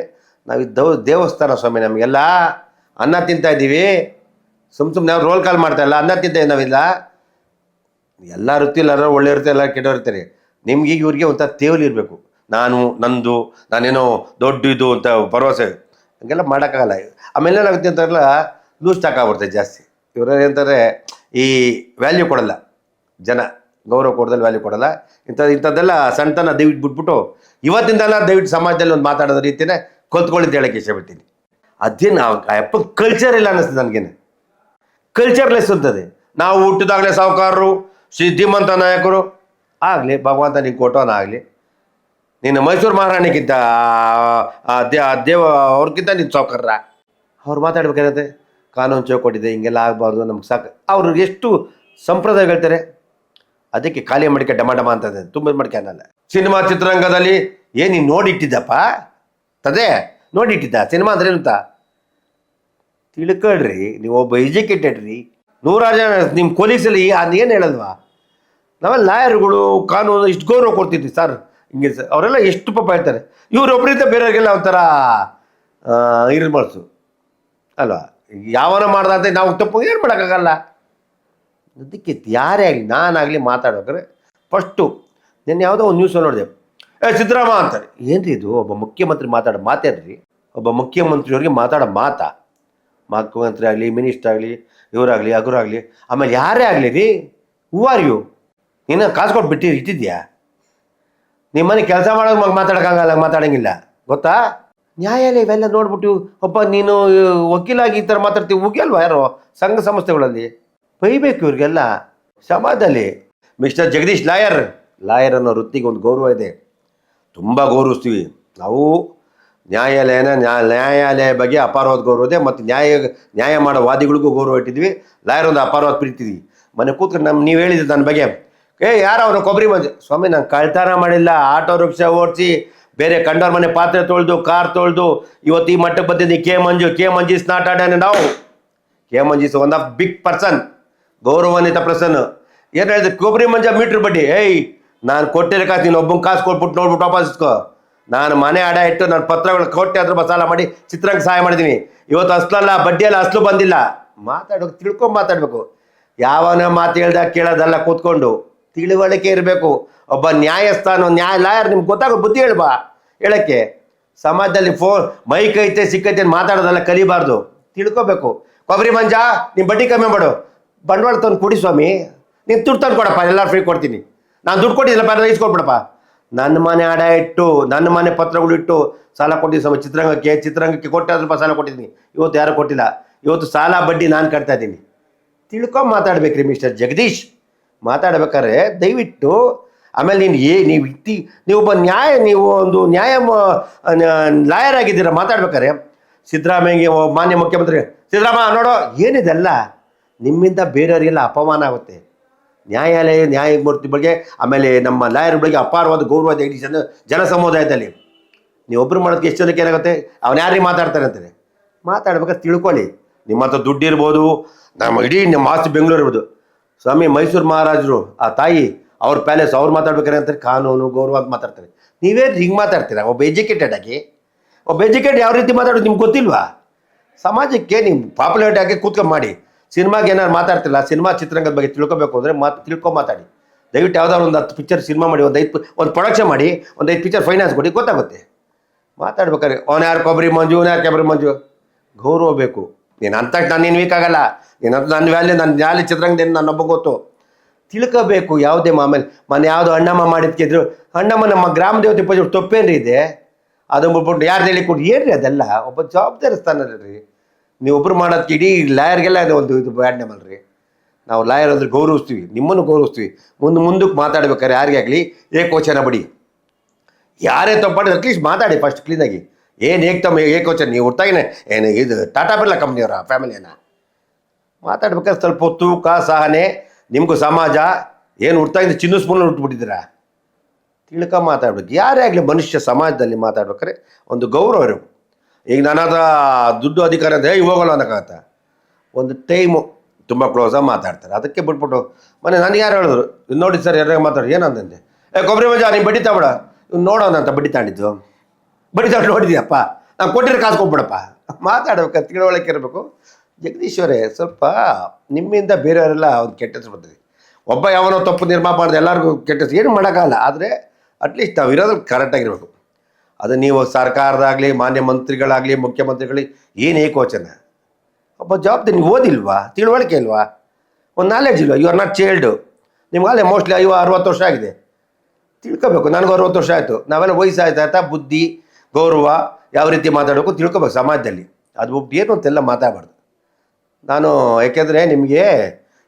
ನಾವು ದೇವಸ್ಥಾನ ಸ್ವಾಮಿ, ನಮಗೆಲ್ಲ ಅನ್ನ ತಿಂತಾ ಇದ್ದೀವಿ. ಸುಮ್ಮನೆ ನಾವು ರೋಲ್ ಕಾಲ್ ಮಾಡ್ತಾ ಇಲ್ಲ, ಅನ್ನ ತಿಂತ ನಾವಿಲ್ಲ. ಎಲ್ಲ ವೃತ್ತಿ ಎಲ್ಲರೂ ಒಳ್ಳೆ ಇರುತ್ತೆ, ಎಲ್ಲ ಕೆಟ್ಟೋ ಇರ್ತಾರೆ. ನಿಮ್ಗೆ ಇವ್ರಿಗೆ ಒಂಥರ ತೇವಲಿ ಇರಬೇಕು. ನಂದು ನಾನೇನೋ ದೊಡ್ಡ ಇದು ಅಂತ ಭರವಸೆ ಹಂಗೆಲ್ಲ ಮಾಡೋಕ್ಕಾಗಲ್ಲ. ಆಮೇಲೆ ಏನಾಗುತ್ತೆ ಅಂತಾರಲ್ಲ, ಲೂಸ್ ಟಾಕ್ ಆಗ್ಬಿಡ್ತದೆ ಜಾಸ್ತಿ. ಇವರು ಏನಂತಾರೆ, ಈ ವ್ಯಾಲ್ಯೂ ಕೊಡಲ್ಲ ಜನ, ಗೌರವ ಕೊಡೋದಲ್ಲಿ ವ್ಯಾಲ್ಯೂ ಕೊಡಲ್ಲ. ಇಂಥದ್ದೆಲ್ಲ ಸಣ್ಣತನ ದಯವಿಟ್ಟು ಬಿಟ್ಬಿಟ್ಟು ಇವತ್ತಿಂದೆಲ್ಲ ದಯವಿಟ್ಟು ಸಮಾಜದಲ್ಲಿ ಒಂದು ಮಾತಾಡೋದ ರೀತಿಯೇ ಕಲ್ತ್ಕೊಳ್ಳಿದ್ದು ಹೇಳೋಕ್ಕೆ ಇಷ್ಟಪಡ್ತೀನಿ. ಅದೇನು ಅಪ್ಪ ಕಲ್ಚರ್ ಇಲ್ಲ ಅನ್ನಿಸ್ತದೆ ನನಗೇನು. ಕಲ್ಚರ್ಲೆಸ್ ಅಂತದೆ. ನಾವು ಹುಟ್ಟಿದಾಗಲೇ ಸಾಹುಕಾರರು, ಶ್ರೀಮಂತ ನಾಯಕರು ಆಗಲಿ, ಭಗವಂತ ನಿಂಗೆ ಕೊಟ್ಟೋನ ಆಗಲಿ, ನೀನು ಮೈಸೂರು ಮಹಾರಾಣಿಗಿಂತ ದೇವ ಅವ್ರಿಗಿಂತ ನೀನು ಸಾಹುಕಾರರ. ಅವ್ರು ಮಾತಾಡ್ಬೇಕಾದ್ರೆ ಕಾನೂನು ಚೌಕಟ್ಟಿದೆ, ಹಿಂಗೆಲ್ಲ ಆಗಬಾರ್ದು, ನಮ್ಗೆ ಸಾಕು. ಅವ್ರಿಗೆ ಎಷ್ಟು ಸಂಪ್ರದಾಯ ಹೇಳ್ತಾರೆ. ಅದಕ್ಕೆ ಖಾಲಿ ಮಡಿಕೆ ಡಮ ಅಂತದೆ, ತುಂಬ ಮಡಿಕೆ ಅನ್ನಲ್ಲ. ಸಿನಿಮಾ ಚಿತ್ರರಂಗದಲ್ಲಿ ಏನು ನೀನು ನೋಡಿಟ್ಟಿದ್ದಪ್ಪ ತದೇ, ನೋಡಿಟ್ಟಿದ್ದ ಸಿನಿಮಾ ಅಂದ್ರೆ ಅಂತ ತಿಳ್ಕೊಳ್ರಿ. ನೀವು ಒಬ್ಬ ಎಜುಕೇಟೆಡ್ ರೀ. 100 ಜನ ನಿಮ್ಮ ಕೊಲೀಗ್ಸಲ್ಲಿ ಅದೇನು ಹೇಳಲ್ವಾ? ನಾವೆಲ್ಲ ಲಾಯರ್ಗಳು ಕಾನೂನು ಇಷ್ಟು ಗೌರವ ಕೊಡ್ತಿದ್ವಿ ಸರ್, ಹಿಂಗೆ ಸರ್. ಅವರೆಲ್ಲ ಎಷ್ಟು ಪಾಪ ಹೇಳ್ತಾರೆ. ಇವರೊಬ್ಬರಿಂದ ಬೇರೆಯವ್ರಿಗೆಲ್ಲ ಒಂಥರ ಇರ್ಬಾರ್ದು ಅಲ್ವಾ? ಯಾವನ ಮಾಡ್ದಂತೆ ನಾವು ತಪ್ಪು ಏನು ಮಾಡೋಕ್ಕಾಗಲ್ಲ. ಅದಕ್ಕೆ ಯಾರೇ ಆಗಲಿ, ನಾನಾಗಲಿ ಮಾತಾಡ್ಬೇಕಾದ್ರೆ ಫಸ್ಟು ನಾನು ಯಾವುದೋ ಒಂದು ನ್ಯೂಸಲ್ಲಿ ನೋಡಿದೆ, ಸಿದ್ದರಾಮ ಅಂತಾರೆ. ಏನು ರೀ ಇದು? ಒಬ್ಬ ಮುಖ್ಯಮಂತ್ರಿ ಮಾತಾಡೋ ಮಾತೇನ್ರಿ? ಒಬ್ಬ ಮುಖ್ಯಮಂತ್ರಿಯವ್ರಿಗೆ ಮಾತಾಡೋ ಮಾತಾ? ಮುಖ್ಯಮಂತ್ರಿ ಆಗಲಿ, ಮಿನಿಸ್ಟರ್ ಆಗಲಿ, ಇವರಾಗಲಿ, ಅಗುರಾಗಲಿ, ಆಮೇಲೆ ಯಾರೇ ಆಗಲಿ ರೀ, ಹೂ ಆರ್ ಯು? ನೀನು ಕಾಸು ಕೊಟ್ಟು ಇಟ್ಟಿದ್ಯಾ? ನಿಮ್ಮ ಮನೆ ಕೆಲಸ ಮಾಡೋದು ಮಾತಾಡೋಕ್ಕಾಗಲ್ಲ, ಮಾತಾಡೋಂಗಿಲ್ಲ ಗೊತ್ತಾ? ನ್ಯಾಯಾಲಯ ಇವೆಲ್ಲ ನೋಡ್ಬಿಟ್ಟು ಒಬ್ಬ ನೀನು ವಕೀಲಾಗಿ ಈ ಥರ ಮಾತಾಡ್ತೀವಿ, ಉಗಿಯಲ್ವಾ ಯಾರೋ ಸಂಘ ಸಂಸ್ಥೆಗಳಲ್ಲಿ? ಬೈಬೇಕು ಇವ್ರಿಗೆಲ್ಲ ಸಮಾಜದಲ್ಲಿ. ಮಿಸ್ಟರ್ ಜಗದೀಶ್ ಲಾಯರ್ ಅನ್ನೋ ವೃತ್ತಿಗೆ ಒಂದು ಗೌರವ ಇದೆ, ತುಂಬ ಗೌರವಿಸ್ತೀವಿ ನಾವು. ನ್ಯಾಯಾಲಯ ಬಗ್ಗೆ ಅಪಾರವಾದ ಗೌರವ ಇದೆ. ಮತ್ತು ನ್ಯಾಯ ಮಾಡೋ ವಾದಿಗಳಿಗೂ ಗೌರವ ಇಟ್ಟಿದ್ವಿ. ಲಾಯರ್ ಒಂದು ಅಪಾರವಾದ ಪ್ರೀತಿದ್ವಿ. ಮನೆ ಕೂತ್ಕೊಂಡು ನೀವು ಹೇಳಿದ್ರಿ ನನ್ನ ಬಗ್ಗೆ, ಯಾರು ಅವನು ಕೊಬ್ಬರಿ ಮಂಜು ಸ್ವಾಮಿ, ನಾನು ಕಳ್ತನ ಮಾಡಿಲ್ಲ. ಆಟೋ ರಿಕ್ಷಾ ಓಡಿಸಿ, ಬೇರೆ ಕಂಡವ್ರ ಮನೆ ಪಾತ್ರೆ ತೊಳೆದು, ಕಾರ್ ತೊಳೆದು ಇವತ್ತು ಈ ಮಟ್ಟಕ್ಕೆ ಬಂದಿದ್ದೀನಿ. ಕೆ ಮಂಜು ಇಸ್ ನಾಟ್ ಅಡ್ ನಾವು. K Manju is one of big person, ಗೌರವಾನ್ವಿತ ಪರ್ಸನ್. ಏನು ಹೇಳಿದೆ? ಕೊಬ್ಬರಿ ಮಂಜ ಮೀಟ್ರ್ ಬಡ್ಡಿ. ನಾನು ಕೊಟ್ಟಿರೋ ಕಾಸು ನೀನು ಒಬ್ಬನ ಕಾಸು ಕೊಟ್ಬಿಟ್ಟು ನೋಡ್ಬಿಟ್ಟು ವಾಪಸ್ ಇಸ್ಕೋ. ನಾನು ಮನೆ ಅಡ ಇಟ್ಟು ನಾನು ಪತ್ರಗಳು ಕೊಟ್ಟೆ ಅದ್ರ ಸಾಲ ಮಾಡಿ ಚಿತ್ರಂಗ ಸಹಾಯ ಮಾಡಿದ್ದೀನಿ. ಇವತ್ತು ಅಸ್ಲಲ್ಲ, ಬಡ್ಡಿಯಲ್ಲ, ಅಸ್ಲು ಬಂದಿಲ್ಲ. ಮಾತಾಡೋಕೆ ತಿಳ್ಕೊಂಡು ಮಾತಾಡಬೇಕು. ಯಾವನ ಮಾತು ಹೇಳ್ದಾಗ ಕೇಳೋದಲ್ಲ, ಕೂತ್ಕೊಂಡು ತಿಳುವಳಿಕೆ ಇರಬೇಕು. ಒಬ್ಬ ನ್ಯಾಯಸ್ಥಾನ ಲಾಯರ್ ನಿಮ್ಗೆ ಗೊತ್ತಾಗೋ ಬುದ್ಧಿ ಹೇಳ್ಬಾ ಹೇಳೋಕ್ಕೆ. ಸಮಾಜದಲ್ಲಿ ಮೈಕ್ ಐತೆ ಸಿಕ್ಕೈತೆ ಮಾತಾಡೋದಲ್ಲ, ಕಲಿಬಾರ್ದು, ತಿಳ್ಕೊಬೇಕು. ಕೊಬ್ಬರಿ ಮಂಜ ನಿಮ್ಮ ಬಡ್ಡಿ ಕಮ್ಮಿ ಮಾಡು, ಬಂಡವಾಳ ತಂದು ಕೊಡಿ ಸ್ವಾಮಿ, ನೀನು ದುಡ್ಡು ತಂದು ಕೊಡಪ್ಪ, ಎಲ್ಲರೂ ಫ್ರೀ ಕೊಡ್ತೀನಿ. ನಾನು ದುಡ್ಡು ಕೊಟ್ಟಿದ್ದಿಲ್ಲ, ಬೇರೆ ಇಸ್ಕೊಟ್ಬಿಡಪ್ಪ. ನನ್ನ ಮನೆ ಅಡ ಇಟ್ಟು, ನನ್ನ ಮನೆ ಪತ್ರಗಳು ಇಟ್ಟು ಸಾಲ ಕೊಟ್ಟಿದ್ದೀನಿ ಸ್ವಾಮಿ. ಚಿತ್ರರಂಗಕ್ಕೆ ಕೊಟ್ಟೆ ಅದ್ರ ಸಾಲ ಕೊಟ್ಟಿದ್ದೀನಿ. ಇವತ್ತು ಯಾರು ಕೊಟ್ಟಿಲ್ಲ. ಇವತ್ತು ಸಾಲ ಬಡ್ಡಿ ನಾನು ಕಟ್ತಾ ಇದ್ದೀನಿ. ತಿಳ್ಕೊಂಡು ಮಾತಾಡ್ಬೇಕ್ರಿ ಮಿಸ್ಟರ್ ಜಗದೀಶ್. ಮಾತಾಡ್ಬೇಕಾದ್ರೆ ದಯವಿಟ್ಟು. ಆಮೇಲೆ ನೀವು ಒಬ್ಬ ನೀವು ಒಂದು ಲಾಯರ್ ಆಗಿದ್ದೀರ. ಮಾತಾಡ್ಬೇಕಾರೆ ಸಿದ್ದರಾಮಯ್ಯಗೆ ಮಾನ್ಯ ಮುಖ್ಯಮಂತ್ರಿ ಸಿದ್ದರಾಮ ನೋಡೋ, ಏನಿದೆಲ್ಲ ನಿಮ್ಮಿಂದ ಬೇರೆಯವರಿಗೆಲ್ಲ ಅಪಮಾನ ಆಗುತ್ತೆ. ನ್ಯಾಯಮೂರ್ತಿ ಬಗ್ಗೆ, ಆಮೇಲೆ ನಮ್ಮ ಲಾಯರ್ ಬಗ್ಗೆ ಅಪಾರವಾದ ಗೌರವ ಇದೆ ಇಡೀ ಜನ ಸಮುದಾಯದಲ್ಲಿ. ನೀವೊಬ್ಬರು ಮಾಡೋದಕ್ಕೆ ಎಷ್ಟು ಜನಕ್ಕೆ ಏನಾಗುತ್ತೆ? ಅವನು ಯಾರಿಗೆ ಮಾತಾಡ್ತಾರೆ ಅಂತಾರೆ. ಮಾತಾಡ್ಬೇಕಾದ್ರೆ ತಿಳ್ಕೊಳ್ಳಿ. ನಿಮ್ಮ ಹತ್ರ ದುಡ್ಡು ಇರ್ಬೋದು, ಇಡೀ ನಮ್ಮ ಆಸ್ತಿ ಬೆಂಗಳೂರು ಇರ್ಬೋದು. ಸ್ವಾಮಿ ಮೈಸೂರು ಮಹಾರಾಜರು ಆ ತಾಯಿ ಅವ್ರ ಪ್ಯಾಲೇಸ್, ಅವ್ರು ಮಾತಾಡ್ಬೇಕಾರೆ ಅಂತಾರೆ ಕಾನೂನು ಗೌರವ ಅಂತ ಮಾತಾಡ್ತಾರೆ. ನೀವೇನು ಹಿಂಗೆ ಮಾತಾಡ್ತೀರಾ? ಒಬ್ಬ ಎಜುಕೇಟೆಡ್ ಆಗಿ, ಯಾವ ರೀತಿ ಮಾತಾಡೋದು ನಿಮ್ಗೆ ಗೊತ್ತಿಲ್ವಾ? ಸಮಾಜಕ್ಕೆ ನೀವು ಪಾಪ್ಯುಲೇಟ್ ಆಗಿ ಕೂತ್ಕೊಂಡು ಮಾಡಿ. ಸಿನಿಮಾಗೆ ಏನಾದ್ರು ಮಾತಾಡ್ತಿಲ್ಲ, ಸಿನಿಮಾ ಚಿತ್ರರಂಗದ ಬಗ್ಗೆ ತಿಳ್ಕೊಬೇಕು ಅಂದರೆ ತಿಳ್ಕೊಂಡು ಮಾತಾಡಿ. ದಯವಿಟ್ಟು ಯಾವ್ದಾದ್ರು ಒಂದು 10 ಪಿಕ್ಚರ್ ಸಿನಿಮಾ ಮಾಡಿ, ಒಂದು ಪ್ರೊಡಕ್ಷನ್ ಮಾಡಿ, ಒಂದು 5 ಪಿಕ್ಚರ್ ಫೈನಾನ್ಸ್ ಕೊಡಿ, ಗೊತ್ತಾಗುತ್ತೆ. ಮಾತಾಡ್ಬೇಕಾದ್ರೆ ಅವ್ನು ಯಾರು ಕೊಬ್ಬರಿ ಮಂಜು, ಅವ್ನು ಯಾರು ಕೆಬ್ಬರಿ ಮಂಜು, ಗೌರವ ಬೇಕು. ನೀನು ಅಂತ ನಾನೇನು ವೀಕ್ ಆಗಲ್ಲ, ಏನಂತ ನನ್ನ ವ್ಯಾಲ್ಯೂ ಚಿತ್ರರಂಗದಿಂದ ನನ್ನೊಬ್ಬ ಗೊತ್ತು. ತಿಳ್ಕೋಬೇಕು ಯಾವುದೇ ಆಮೇಲೆ ಮನೆ ಯಾವುದು ಅಣ್ಣಮ್ಮ ಮಾಡಿದ್ಕಿದ್ರು, ಅಣ್ಣಮ್ಮ ನಮ್ಮ ಗ್ರಾಮ ದೇವತೆ ಪೂಜೆ ತಪ್ಪೇನ್ರಿ ಇದೆ, ಅದು ಬಿಟ್ಬಿಟ್ಟು ಯಾರು ಹೇಳಿ ಕೊಟ್ಟು ಏನ್ರಿ ಅದೆಲ್ಲ ಒಬ್ಬ ಜವಾಬ್ದಾರಿ ಸ್ಥಾನಲ್ರಿ. ನೀವು ಒಬ್ರು ಮಾಡೋದಕ್ಕೆ ಇಡೀ ಲಾಯರ್ಗೆಲ್ಲ ಅದು ಒಂದು ಇದು ಬ್ಯಾಡ್ ನೇಮ್ ಅಲ್ರಿ. ನಾವು ಲಾಯರ್ ಅಂದ್ರೆ ಗೌರವಿಸ್ತೀವಿ, ನಿಮ್ಮನ್ನು ಗೌರವಿಸ್ತೀವಿ. ಮುಂದಕ್ಕೆ ಮಾತಾಡ್ಬೇಕಾದ್ರೆ ಯಾರಿಗೇ ಆಗಲಿ ಏಕವಚನ ಬಡಿ, ಯಾರೇ ತಪ್ಪಾಡಿದ್ರೆ ಅಟ್ಲೀಸ್ಟ್ ಮಾತಾಡಿ ಫಸ್ಟ್ ಕ್ಲೀನಾಗಿ. ಏನು ಏಕವಚನ ನೀವು ಹೊರ್ತಾಗಿನೇ ಏನು ಇದು ಟಾಟಾ ಬಿರ್ಲಾ ಕಂಪ್ನಿಯವರ ಫ್ಯಾಮಿಲಿಯನ್ನ ಮಾತಾಡ್ಬೇಕಾದ್ರೆ ಸ್ವಲ್ಪ ತೂಕ ಸಹನೆ, ನಿಮಗೂ ಸಮಾಜ ಏನು ಹುಡ್ತಾಗಿಂದ ಚಿನ್ನ ಸ್ಪೂನಲ್ಲಿ ಹುಟ್ಬಿಟ್ಟಿದ್ದೀರಾ, ತಿಳ್ಕ ಮಾತಾಡ್ಬೇಕು. ಯಾರೇ ಆಗಲಿ ಮನುಷ್ಯ ಸಮಾಜದಲ್ಲಿ ಮಾತಾಡ್ಬೇಕಾದ್ರೆ ಒಂದು ಗೌರವ ಇರಬೇಕು. ಈಗ ನಾನಾದ ದುಡ್ಡು ಅಧಿಕಾರ ಅಂದರೆ ಹೋಗಲ್ಲ ಅನ್ನೋಕ್ಕಾಗತ್ತ. ಒಂದು ಟೈಮು ತುಂಬ ಕ್ಲೋಸಾಗಿ ಮಾತಾಡ್ತಾರೆ, ಅದಕ್ಕೆ ಬಿಟ್ಬಿಟ್ಟು ಮನೆ ನನಗೆ ಯಾರು ಹೇಳಿದ್ರು, ನೋಡಿ ಸರ್ ಯಾರು ಮಾತಾಡಿ ಏನಂದಂತೆ, ಕೊಬ್ಬರಿ ಮಜಾ ನೀನು ಬಡ್ಡಿ ತಗೊಬೇಡ, ಇವ್ನು ನೋಡೋಣ ಅಂತ ಬಡ್ಡಿ ತಾಂಡಿದ್ದು, ಬಡ್ಡಿ ತಗೊಂಡು ನೋಡಿದ್ಯಪ್ಪ, ನಾನು ಕೊಟ್ಟಿರೋ ಕಾಸು ಕೊಟ್ಬಿಡಪ್ಪ. ಮಾತಾಡ್ಬೇಕು, ತಿಳುವಳಿಕೆ ಇರಬೇಕು. ಜಗದೀಶ್ವರೇ, ಸ್ವಲ್ಪ ನಿಮ್ಮಿಂದ ಬೇರೆಯವರೆಲ್ಲ ಒಂದು ಕೆಟ್ಟ ಹೆಸರು ಬರ್ತದೆ. ಒಬ್ಬ ಯಾವನೋ ತಪ್ಪು ನಿರ್ಮಾಣ ಮಾಡಿದೆ ಎಲ್ಲರಿಗೂ ಕೆಟ್ಟ ಹೆಸರು ಏನು ಮಾಡೋಕ್ಕಾಗಲ್ಲ. ಆದರೆ ಅಟ್ಲೀಸ್ಟ್ ನಾವು ಇರೋದ್ರಲ್ಲಿ ಕರೆಕ್ಟಾಗಿರ್ಬೇಕು. ಅದು ನೀವು ಸರ್ಕಾರದಾಗಲಿ, ಮಾನ್ಯ ಮಂತ್ರಿಗಳಾಗಲಿ, ಮುಖ್ಯಮಂತ್ರಿಗಳಿಗೆ ಏನು ಏಕವಚನ. ಒಬ್ಬ ಜವಾಬ್ದಾರಿ ನೀವು ಓದಿಲ್ವಾ, ತಿಳುವಳಿಕೆ ಇಲ್ವಾ, ಒಂದು ನಾಲೆಡ್ಜ್ ಇಲ್ವಾ, ಯು ಆರ್ ನಾಟ್ ಚೈಲ್ಡು. ನಿಮ್ಗಾಗಲೇ ಮೋಸ್ಟ್ಲಿ 60 ವರ್ಷ ಆಗಿದೆ, ತಿಳ್ಕೊಬೇಕು. ನನಗೂ 60 ವರ್ಷ ಆಯಿತು. ನಾವೆಲ್ಲ ವಯಸ್ಸಾಯ್ತಾ ಬುದ್ಧಿ ಗೌರವ ಯಾವ ರೀತಿ ಮಾತಾಡಬೇಕು ತಿಳ್ಕೊಬೇಕು ಸಮಾಜದಲ್ಲಿ. ಅದು ಬಿಟ್ಟು ಏನು ಅಂತೆಲ್ಲ ಮಾತಾಡಬಾರ್ದು. ನಾನು ಯಾಕೆಂದರೆ ನಿಮಗೆ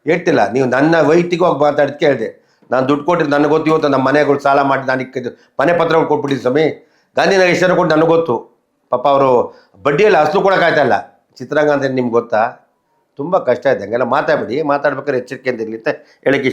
ಹೇಳ್ತಿಲ್ಲ, ನೀವು ನನ್ನ ವೈಯಕ್ತಿಕವಾಗಿ ಮಾತಾಡಿದ ಕೇಳಿದೆ. ನಾನು ದುಡ್ಡು ಕೊಟ್ಟಿದ್ದು ನನಗೆ ಗೊತ್ತು. ಇವತ್ತು ನಮ್ಮ ಮನೆಗಳು ಸಾಲ ಮಾಡಿ ನಾನು ಮನೆ ಪತ್ರಗಳು ಕೊಟ್ಬಿಟ್ಟಿದ್ದು ಸ್ವಾಮಿ, ಗಾಂಧಿನಗರ ಎಷ್ಟು ಕೊಟ್ಟು ನನಗೆ ಗೊತ್ತು. ಪಾಪ ಅವರು ಬಡ್ಡಿಯಲ್ಲಿ ಅಸಲು ಕೊಡೋಕ್ಕಾಯ್ತಲ್ಲ. ಚಿತ್ರರಂಗ ಅಂತ ನಿಮ್ಗೆ ಗೊತ್ತಾ, ತುಂಬ ಕಷ್ಟ ಇದೆ. ಹಂಗೆಲ್ಲ ಮಾತಾಡ್ಬೇಡಿ, ಮಾತಾಡ್ಬೇಕಾದ್ರೆ ಎಚ್ಚರಿಕೆಯಿಂದ ಇರಲಿ ಅಂತ ಹೇಳಕ್ಕೆ